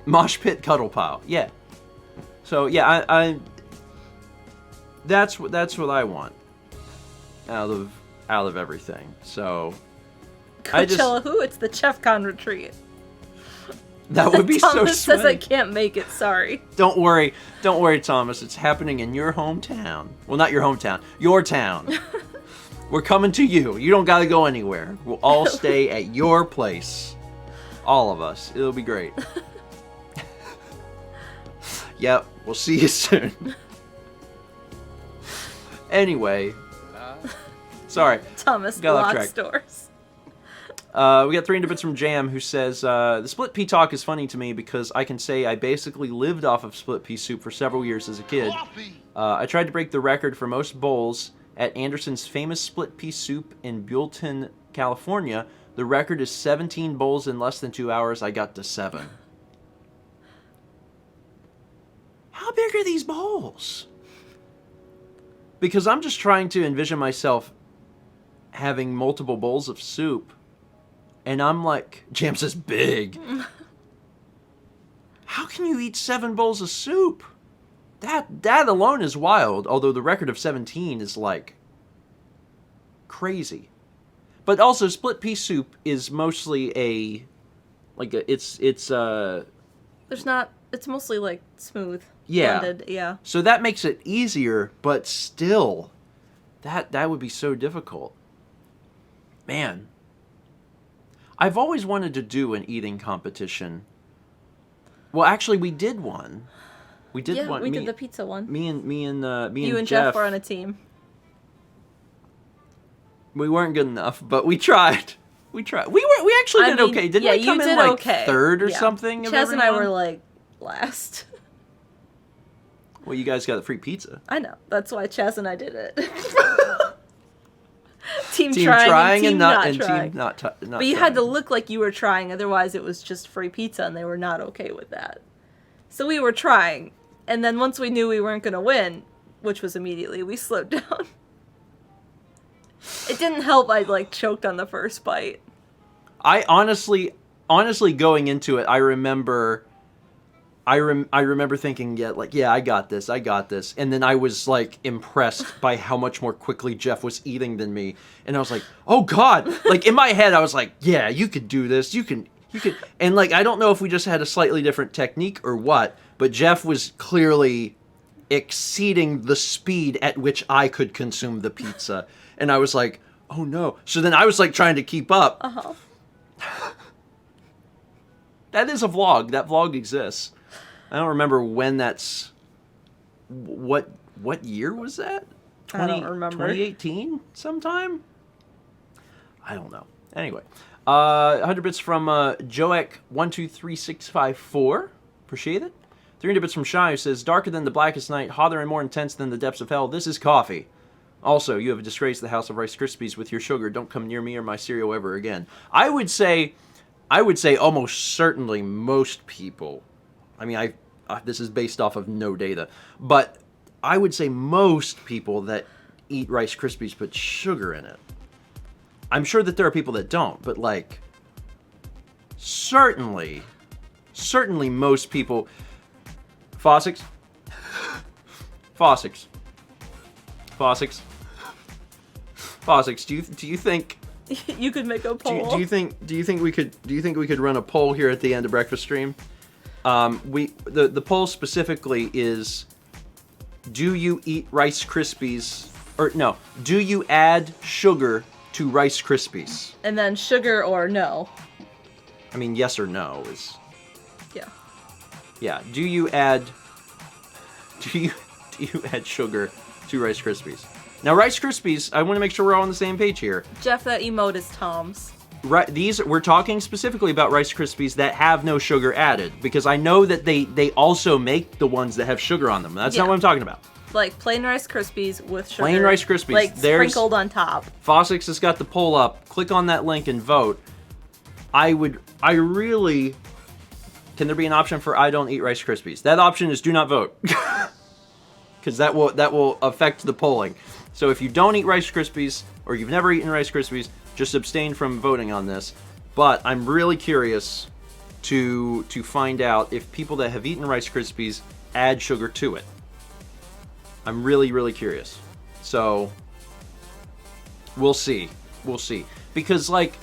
mosh pit cuddle pile. Yeah. So yeah, I that's what I want out of everything. So Coachella, it's the ChefCon retreat. That would be so Thomas says I sweaty. can't make it, sorry. Don't worry, Thomas. It's happening in your hometown. Well, not your hometown, your town. We're coming to you. You don't gotta go anywhere. We'll all stay at your place. All of us. It'll be great. Yep, we'll see you soon. Anyway. Sorry. Thomas Got off Block track. Stores. We got 300 bits from Jam, who says, the split pea talk is funny to me because I can say I basically lived off of split pea soup for several years as a kid. Coffee. I tried to break the record for most bowls at Anderson's famous split pea soup in Buellton, California. The record is 17 bowls in less than 2 hours. I got to 7. How big are these bowls? Because I'm just trying to envision myself having multiple bowls of soup. And I'm like, Jam says big. How can you eat 7 bowls of soup? That alone is wild. Although the record of 17 is like crazy. But also split pea soup is mostly it's mostly like smooth. Yeah. Blended, yeah. So that makes it easier, but still that would be so difficult. Man. I've always wanted to do an eating competition. Well, actually, we did one. We did one. We did the pizza one. Me and You and Jeff were on a team. We weren't good enough, but we tried. We actually did okay. Didn't we come in like third or something? Chaz and I were like last. Well, you guys got the free pizza. I know. That's why Chaz and I did it. Team trying trying and not trying. team not But you had to look like you were trying, otherwise it was just free pizza, and they were not okay with that. So we were trying, and then once we knew we weren't going to win, which was immediately, we slowed down. It didn't help I like choked on the first bite. I honestly going into it, I remember thinking, I got this. And then I was, like, impressed by how much more quickly Jeff was eating than me. And I was like, oh, God. Like, in my head, I was like, yeah, you could do this. You could. And, like, I don't know if we just had a slightly different technique or what, but Jeff was clearly exceeding the speed at which I could consume the pizza. And I was like, oh, no. So then I was, like, trying to keep up. Uh-huh. That is a vlog. That vlog exists. I don't remember when that's... What year was that? I don't remember. 2018 sometime? I don't know. Anyway. 100 bits from Joek123654. Appreciate it. 300 bits from Shy, who says, darker than the blackest night, hotter and more intense than the depths of hell. This is coffee. Also, you have disgraced the House of Rice Krispies with your sugar. Don't come near me or my cereal ever again. I would say almost certainly most people... I mean, this is based off of no data, but I would say most people that eat Rice Krispies put sugar in it. I'm sure that there are people that don't, but like, certainly most people. Fossics, do you think You could make a poll. do you think we could run a poll here at the end of breakfast stream? The poll specifically is, do you eat Rice Krispies, or no, do you add sugar to Rice Krispies? And then sugar or no. I mean, yes or no is... Yeah. Yeah, do you add sugar to Rice Krispies? Now, Rice Krispies, I want to make sure we're all on the same page here. Jeff, that emote is Tom's. Right, we're talking specifically about Rice Krispies that have no sugar added, because I know that they also make the ones that have sugar on them. That's not what I'm talking about. Like plain Rice Krispies with sugar. Plain Rice Krispies. Like sprinkled on top. Fossix has got the poll up. Click on that link and vote. Can there be an option for I don't eat Rice Krispies? That option is do not vote. Because that will affect the polling. So if you don't eat Rice Krispies, or you've never eaten Rice Krispies, just abstain from voting on this. But I'm really curious to find out if people that have eaten Rice Krispies add sugar to it. I'm really, really curious. So, we'll see. Because, like,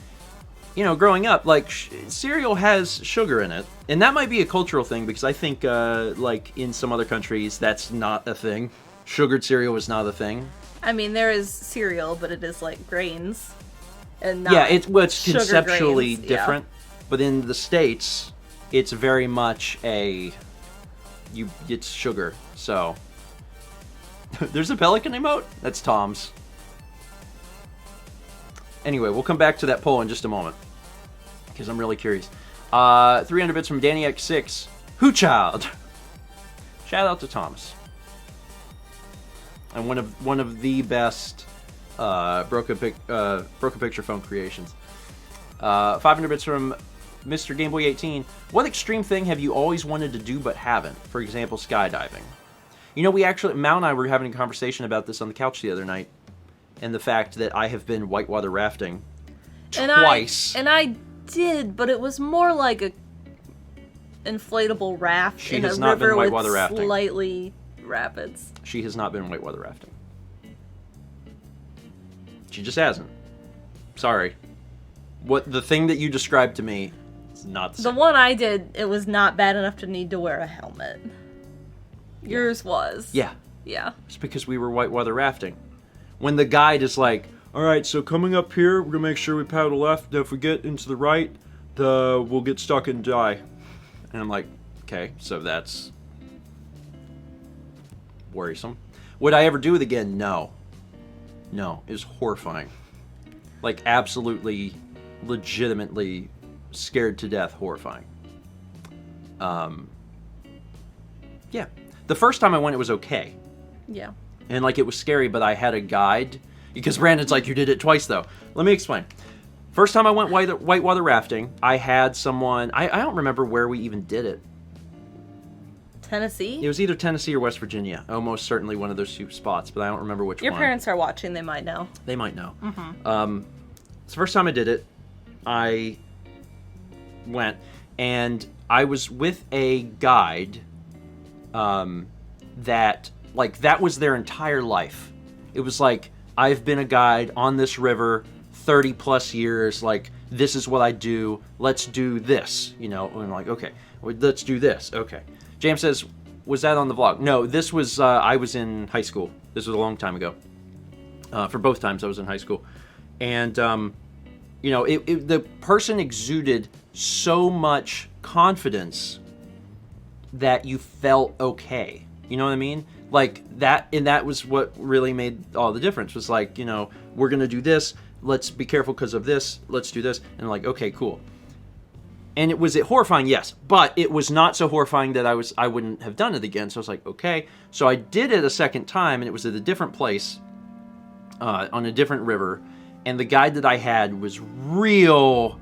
you know, growing up, like, cereal has sugar in it. And that might be a cultural thing, because I think, like, in some other countries, that's not a thing. Sugared cereal is not a thing. I mean, there is cereal, but it is, like, grains. And not yeah, it's conceptually grains. different. Yeah. But in the States, it's very much it's sugar. So, there's a pelican emote? That's Tom's. Anyway, we'll come back to that poll in just a moment, because I'm really curious. 300 bits from Danny X6. Who child? Shout out to Thomas. And one of the best broken picture phone creations. 500 bits from Mr. Gameboy 18. What extreme thing have you always wanted to do but haven't? For example, skydiving. You know, Mal and I were having a conversation about this on the couch the other night, and the fact that I have been whitewater rafting twice. And I did, but it was more like a inflatable raft in a river with slightly rapids. She has not been whitewater rafting. She just hasn't. Sorry. The thing that you described to me is not the same. The one I did, it was not bad enough to need to wear a helmet. Yours was. Yeah. Yeah. It's because we were whitewater rafting. When the guide is like, alright, so coming up here, we're going to make sure we paddle left. If we get into the right, we'll get stuck and die. And I'm like, okay, so that's worrisome. Would I ever do it again? No. No, it was horrifying. Like, absolutely, legitimately scared to death, horrifying. Yeah. The first time I went, it was okay. Yeah. And, like, it was scary, but I had a guide. Because Brandon's like, you did it twice, though. Let me explain. First time I went whitewater rafting, I had someone... I don't remember where we even did it. Tennessee? It was either Tennessee or West Virginia. Almost certainly one of those two spots, but I don't remember which one. Your parents are watching. They might know. They might know. Mm-hmm. It's the first time I did it. I went, and I was with a guide that was their entire life. It was like, I've been a guide on this river 30 plus years, like, this is what I do, let's do this, you know, and I'm like, okay, let's do this, okay. James says, was that on the vlog? No, this was, I was in high school. This was a long time ago. For both times I was in high school. And, you know, the person exuded so much confidence that you felt okay. You know what I mean? Like, that, and that was what really made all the difference, was like, you know, we're going to do this, let's be careful because of this, let's do this, and like, okay, cool. And was it horrifying? Yes, but it was not so horrifying that I wouldn't have done it again, so I was like, okay. So I did it a second time, and it was at a different place, on a different river, and the guide that I had was real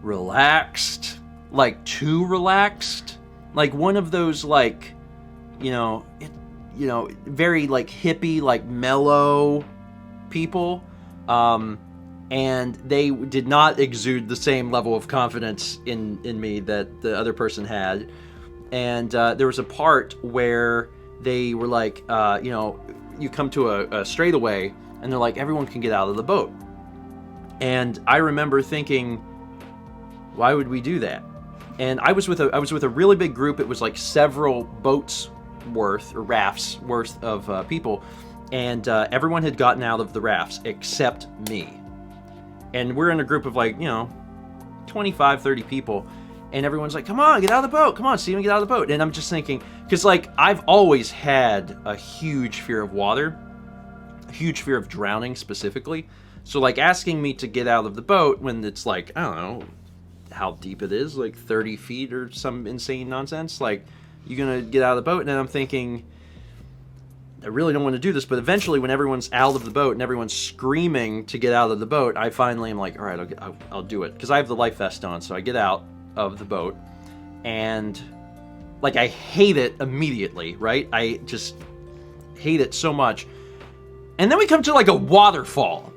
relaxed, like, too relaxed, like one of those, like, very, like, hippie, like, mellow people. And they did not exude the same level of confidence in me that the other person had. And there was a part where they were like, you come to a straightaway, and they're like, everyone can get out of the boat. And I remember thinking, why would we do that? And I was with a really big group. It was like several boats worth, or rafts worth of people, and everyone had gotten out of the rafts except me. And we're in a group of, like, 25, 30 people, and everyone's like, come on, get out of the boat, come on, Steven, get out of the boat. And I'm just thinking, because, like, I've always had a huge fear of water, a huge fear of drowning specifically, so, like, asking me to get out of the boat when it's like, I don't know how deep it is, like 30 feet or some insane nonsense, like, you're gonna get out of the boat. And then I'm thinking, I really don't want to do this, but eventually when everyone's out of the boat and everyone's screaming to get out of the boat, I finally am like, all right, I'll do it, because I have the life vest on. So I get out of the boat, and, like, I hate it immediately, right? I just hate it so much. And then we come to, like, a waterfall,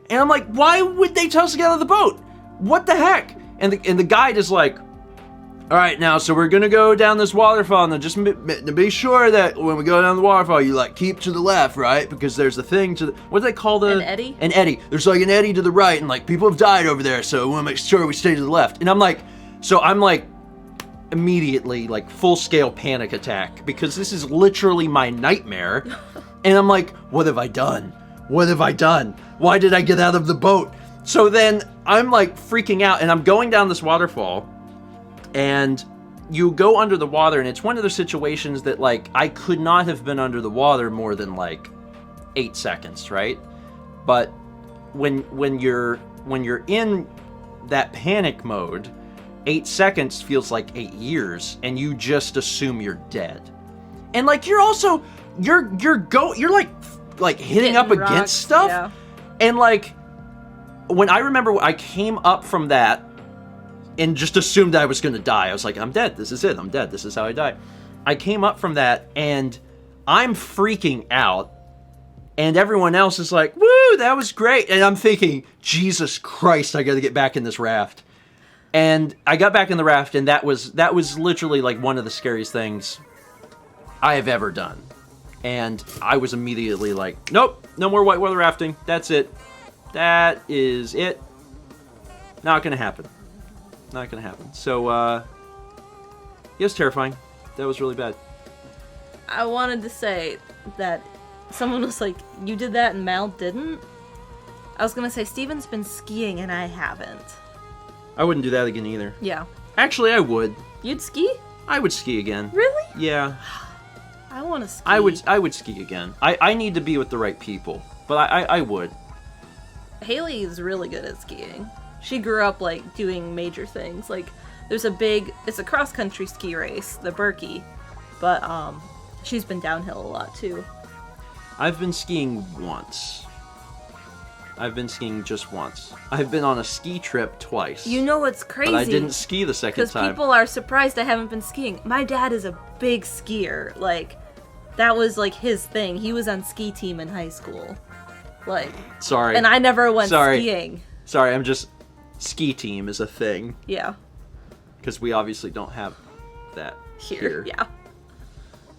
and I'm like, why would they tell us to get out of the boat? What the heck? And the guide is like, All right, now, so we're gonna go down this waterfall, and just to be sure that when we go down the waterfall, you like keep to the left, right? Because there's a thing to the, what do they call the? An eddy? An eddy. There's like an eddy to the right, and like people have died over there, so we want to make sure we stay to the left. And I'm like immediately like full-scale panic attack because this is literally my nightmare. And I'm like, what have I done? What have I done? Why did I get out of the boat? So then I'm like freaking out, and I'm going down this waterfall. And you go under the water, and it's one of those situations that, like, I could not have been under the water more than, like, 8 seconds, right? But when you're in that panic mode, 8 seconds feels like 8 years, and you just assume you're dead. And, like, you're also, you're like hitting up rocks, against stuff. yeah. And, like, when I remember I came up from that, and just assumed I was going to die. I was like, I'm dead. This is it. I'm dead. This is how I die. I came up from that, and I'm freaking out. And everyone else is like, woo, that was great. And I'm thinking, Jesus Christ, I got to get back in this raft. And I got back in the raft, and that was literally like one of the scariest things I have ever done. And I was immediately like, nope, no more whitewater rafting. That's it. That is it. Not going to happen. Not gonna happen. So, it was terrifying. That was really bad. I wanted to say that someone was like, you did that and Mal didn't? I was gonna say, Steven's been skiing and I haven't. I wouldn't do that again either. Yeah. Actually, I would. You'd ski? I would ski again. Really? Yeah. I want to ski. I would ski again. I need to be with the right people. But I would. Haley is really good at skiing. She grew up, like, doing major things. Like, there's it's a cross-country ski race, the Berkey. But, she's been downhill a lot, too. I've been skiing once. I've been skiing just once. I've been on a ski trip twice. You know what's crazy? But I didn't ski the second time. Because people are surprised I haven't been skiing. My dad is a big skier. Like, that was, like, his thing. He was on ski team in high school. Like... Sorry. And I never went skiing. Sorry, ski team is a thing. Yeah. Because we obviously don't have that here. Yeah.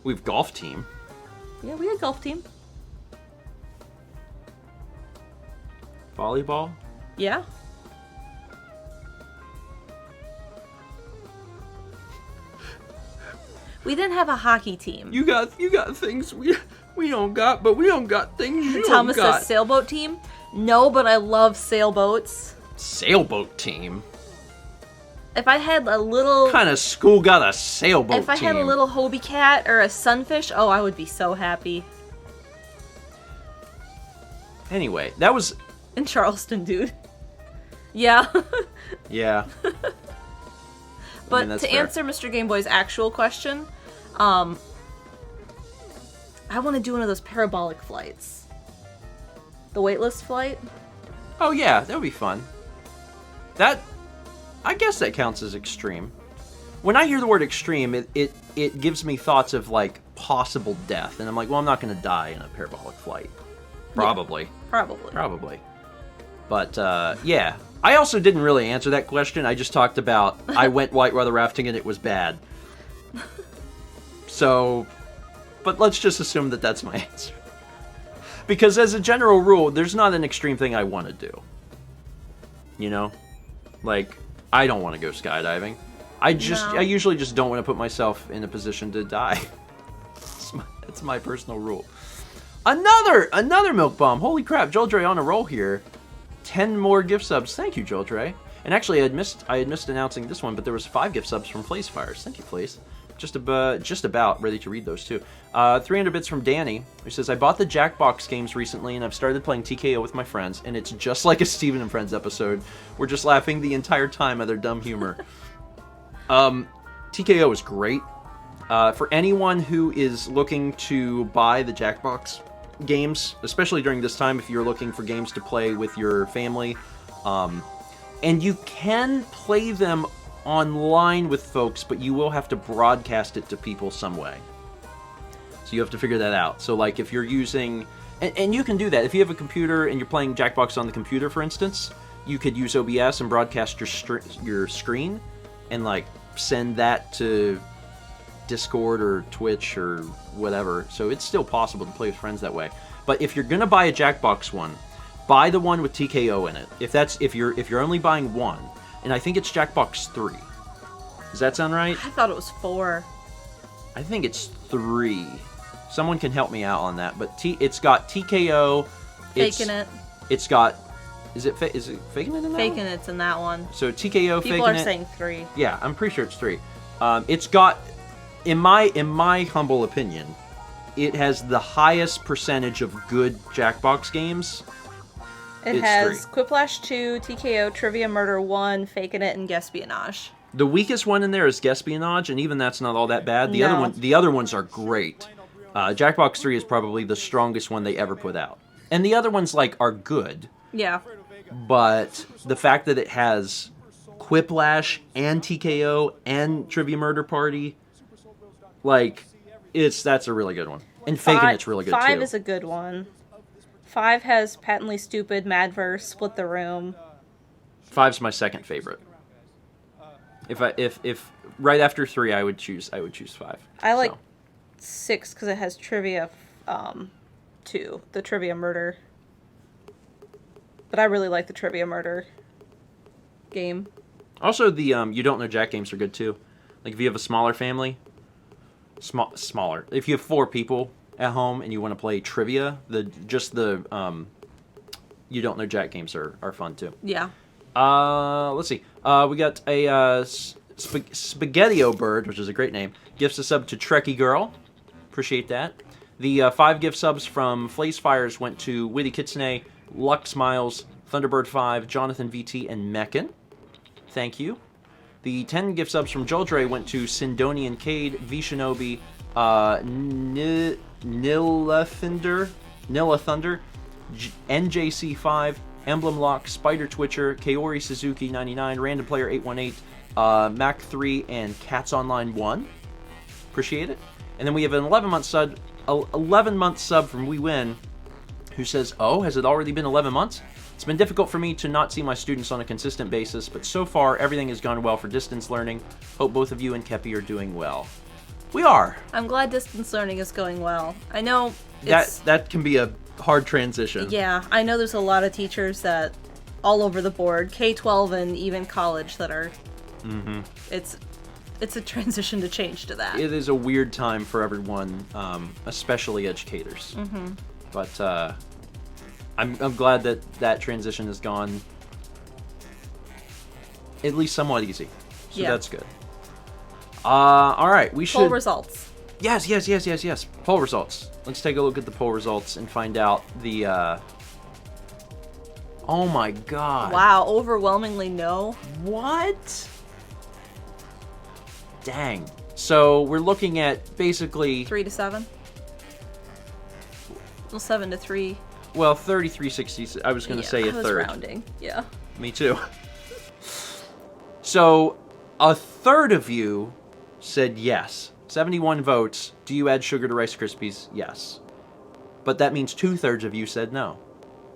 We have golf team. Yeah, we had golf team. Volleyball? Yeah. We didn't have a hockey team. You got things we don't got, but we don't got things you Thomas don't got. says sailboat team. No, but I love sailboats. Sailboat team? If I had a little... What kind of school got a sailboat team? If I had a little Hobie cat or a sunfish, oh, I would be so happy. Anyway, that was... In Charleston, dude. Yeah. Yeah. But that's to fair. answer Mr. Game Boy's actual question, I want to do one of those parabolic flights. The weightless flight. Oh yeah, that would be fun. I guess that counts as extreme. When I hear the word extreme, it gives me thoughts of like possible death, and I'm like, well, I'm not going to die in a parabolic flight. Probably. Yeah, Probably. But yeah, I also didn't really answer that question. I just talked about I went whitewater rafting and it was bad. So, but let's just assume that that's my answer. Because as a general rule, there's not an extreme thing I want to do. You know? Like, I don't want to go skydiving. I usually just don't want to put myself in a position to die. It's my personal rule. Another milk bomb. Holy crap, Joldre on a roll here. 10 more gift subs. Thank you, Joldre. And actually, I had missed announcing this one, but there was 5 gift subs from Flaze Fires. Thank you, Flaze. Just about ready to read those too. 300 bits from Danny, who says, I bought the Jackbox games recently, and I've started playing TKO with my friends, and it's just like a Steven and Friends episode. We're just laughing the entire time at their dumb humor. TKO is great. For anyone who is looking to buy the Jackbox games, especially during this time, if you're looking for games to play with your family, and you can play them online with folks, but you will have to broadcast it to people some way. So you have to figure that out. So like if you're using, and you can do that. If you have a computer and you're playing Jackbox on the computer, for instance, you could use OBS and broadcast your screen. and like send that to Discord or Twitch or whatever. So it's still possible to play with friends that way. But if you're gonna buy a Jackbox one, buy the one with TKO in it. If you're only buying one, and I think it's Jackbox 3. Does that sound right? I thought it was 4. I think it's 3. Someone can help me out on that. But it's got TKO. Faking it. It's got. Is it Faking It in that Faking one? It's in that one. So TKO. People are saying 3. Yeah, I'm pretty sure it's 3. It's got, in my humble opinion, it has the highest percentage of good Jackbox games. It has Quiplash 2, TKO, Trivia Murder 1, Faking It, and Guespionage. The weakest one in there is Guespionage, and even that's not all that bad. The other ones are great. Jackbox 3 is probably the strongest one they ever put out. And the other ones, like, are good. Yeah. But the fact that it has Quiplash and TKO and Trivia Murder Party, like, that's a really good one. And Faking It's really good, too. 5 is a good one. 5 has Patently Stupid, Madverse, Split the Room. 5's my second favorite. If right after 3, I would choose 5. I like 6 because it has Trivia 2, the Trivia Murder. But I really like the Trivia Murder game. Also, the You Don't Know Jack games are good too. Like if you have a smaller family, smaller. If you have 4 people at home and you want to play trivia, the You Don't Know Jack games are fun too. Yeah. Let's see. We got a Spaghetti-O Bird, which is a great name. Gifts a sub to Trekkie Girl. Appreciate that. The 5 gift subs from Flaze Fires went to Witty Kitsune, Lux Miles, Thunderbird 5, Jonathan VT, and Meccan. Thank you. The 10 gift subs from Joldre went to Sindonian Cade, V Shinobi, Nilla Thunder, NJC5, Emblem Lock, Spider Twitcher, Kaori Suzuki 99, Random Player 818, Mac 3, and Cats Online 1. Appreciate it. And then we have an 11-month sub from We Win, who says, "Oh, has it already been 11 months? It's been difficult for me to not see my students on a consistent basis, but so far everything has gone well for distance learning. Hope both of you and Kepi are doing well." We are. I'm glad distance learning is going well. I know that can be a hard transition. Yeah, I know there's a lot of teachers that all over the board, K-12 and even college, that are. Mm-hmm. It's a transition to change to that. It is a weird time for everyone, especially educators. Mm-hmm. But I'm glad that transition has gone at least somewhat easy. So that's good. All right, we should... Poll results. Yes. Poll results. Let's take a look at the poll results and find out the... Oh my god. Wow, overwhelmingly no. What? Dang. So we're looking at basically... 3 to 7? Well, 7 to 3. Well, 3360. I was going to say a third. Rounding. Yeah. Me too. So, a third of you said yes. 71 votes. Do you add sugar to Rice Krispies? Yes. But that means 2/3 of you said no.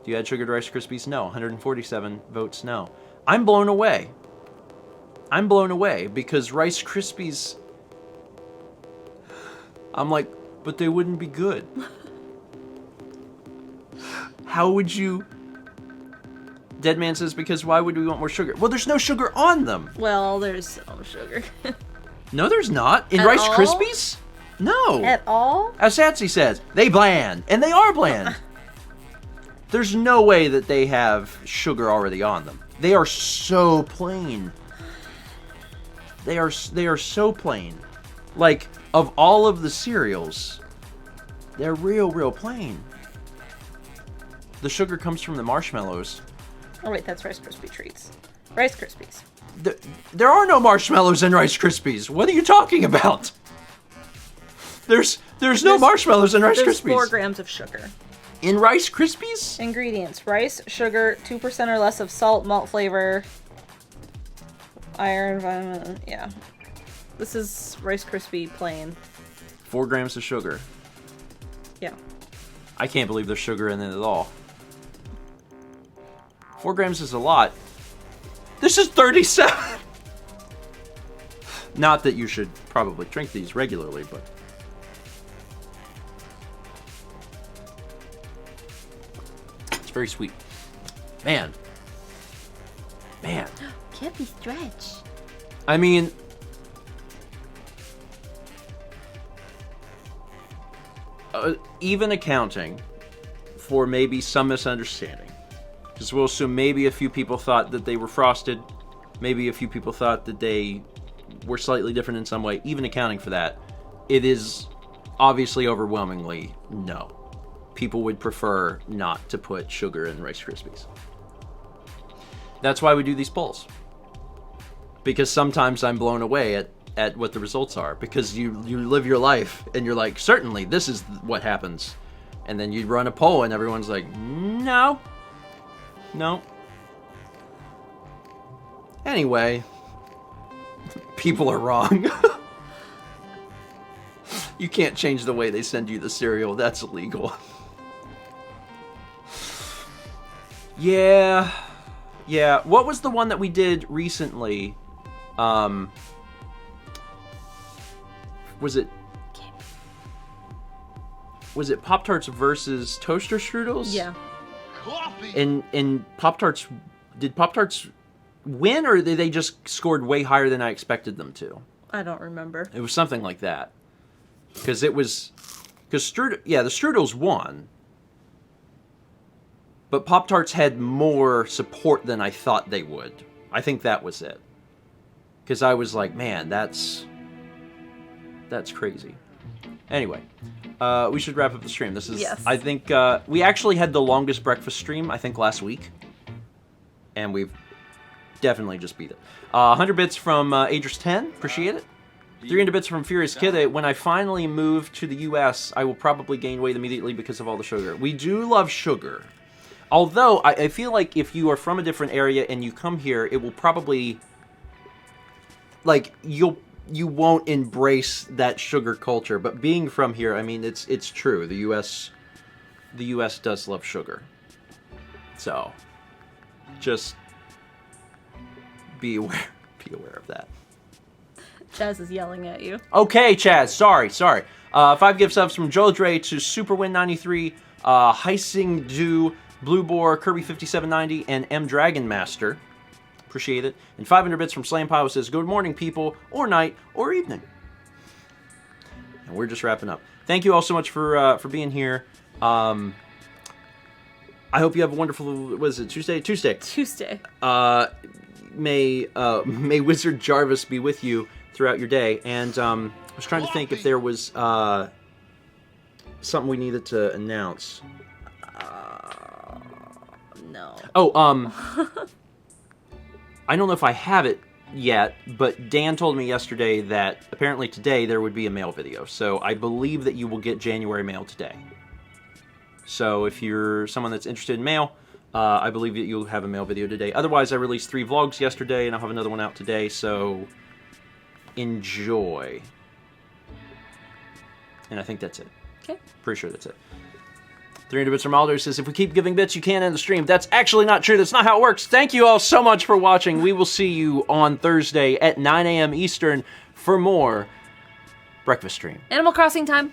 Do you add sugar to Rice Krispies? No. 147 votes no. I'm blown away. Because Rice Krispies... I'm like, but they wouldn't be good. How would you... Deadman says, because why would we want more sugar? Well, there's no sugar on them. Well, there's no sugar. No, there's not. In At Rice all? Krispies? No. At all? As Satsy says, they bland. And they are bland. There's no way that they have sugar already on them. They are so plain. They are so plain. Like, of all of the cereals, they're real plain. The sugar comes from the marshmallows. Oh wait, that's Rice Krispie treats. Rice Krispies. There are no marshmallows in Rice Krispies. What are you talking about? There's no marshmallows in Rice Krispies. There's 4 grams of sugar. In Rice Krispies? Ingredients: rice, sugar, 2% or less of salt, malt flavor, iron, vitamin. Yeah. This is Rice Krispie plain. 4 grams of sugar. Yeah. I can't believe there's sugar in it at all. 4 grams is a lot. This is 37. Not that you should probably drink these regularly, but... It's very sweet. Man. Can't be stretched. I mean... even accounting for maybe some misunderstanding, because we'll assume maybe a few people thought that they were frosted, maybe a few people thought that they were slightly different in some way, even accounting for that, it is obviously overwhelmingly no. People would prefer not to put sugar in Rice Krispies. That's why we do these polls. Because sometimes I'm blown away at what the results are, because you live your life and you're like, certainly this is what happens, and then you run a poll and everyone's like, no. Anyway, people are wrong. You can't change the way they send you the cereal. That's illegal. Yeah. What was the one that we did recently? Was it Pop-Tarts versus Toaster Strudels? Yeah. Coffee. And Pop-Tarts, did Pop-Tarts win, or did they just scored way higher than I expected them to? I don't remember. It was something like that. The Strudels won. But Pop-Tarts had more support than I thought they would. I think that was it. Because I was like, man, that's crazy. Anyway, we should wrap up the stream. Yes. I think, we actually had the longest breakfast stream, I think, last week. And we've definitely just beat it. 100 bits from Adris10, appreciate it. 300 bits from Furious Kid. When I finally move to the US, I will probably gain weight immediately because of all the sugar. We do love sugar. Although, I feel like if you are from a different area and you come here, it will probably... Like, you won't embrace that sugar culture. But being from here, I mean, it's true. The US does love sugar. So, just be aware of that. Chaz is yelling at you. Okay, Chaz. Sorry. 5 gift subs from Jodre to Superwin93, Heising Do, Blue Boar, Kirby5790, and M Dragon Master. Appreciate it. And 500 bits from Slam Pow says, good morning, people, or night, or evening. And we're just wrapping up. Thank you all so much for being here. I hope you have a wonderful, what is it, Tuesday? Tuesday. May Wizard Jarvis be with you throughout your day. And I was trying to think if there was something we needed to announce. No. Oh, I don't know if I have it yet, but Dan told me yesterday that apparently today there would be a mail video. So I believe that you will get January mail today. So if you're someone that's interested in mail, I believe that you'll have a mail video today. Otherwise, I released 3 vlogs yesterday, and I'll have another one out today, so enjoy. And I think that's it. Okay. Pretty sure that's it. 300 bits from Aldo says, if we keep giving bits, you can't end the stream. That's actually not true. That's not how it works. Thank you all so much for watching. We will see you on Thursday at 9 a.m. Eastern for more Breakfast Stream. Animal Crossing time.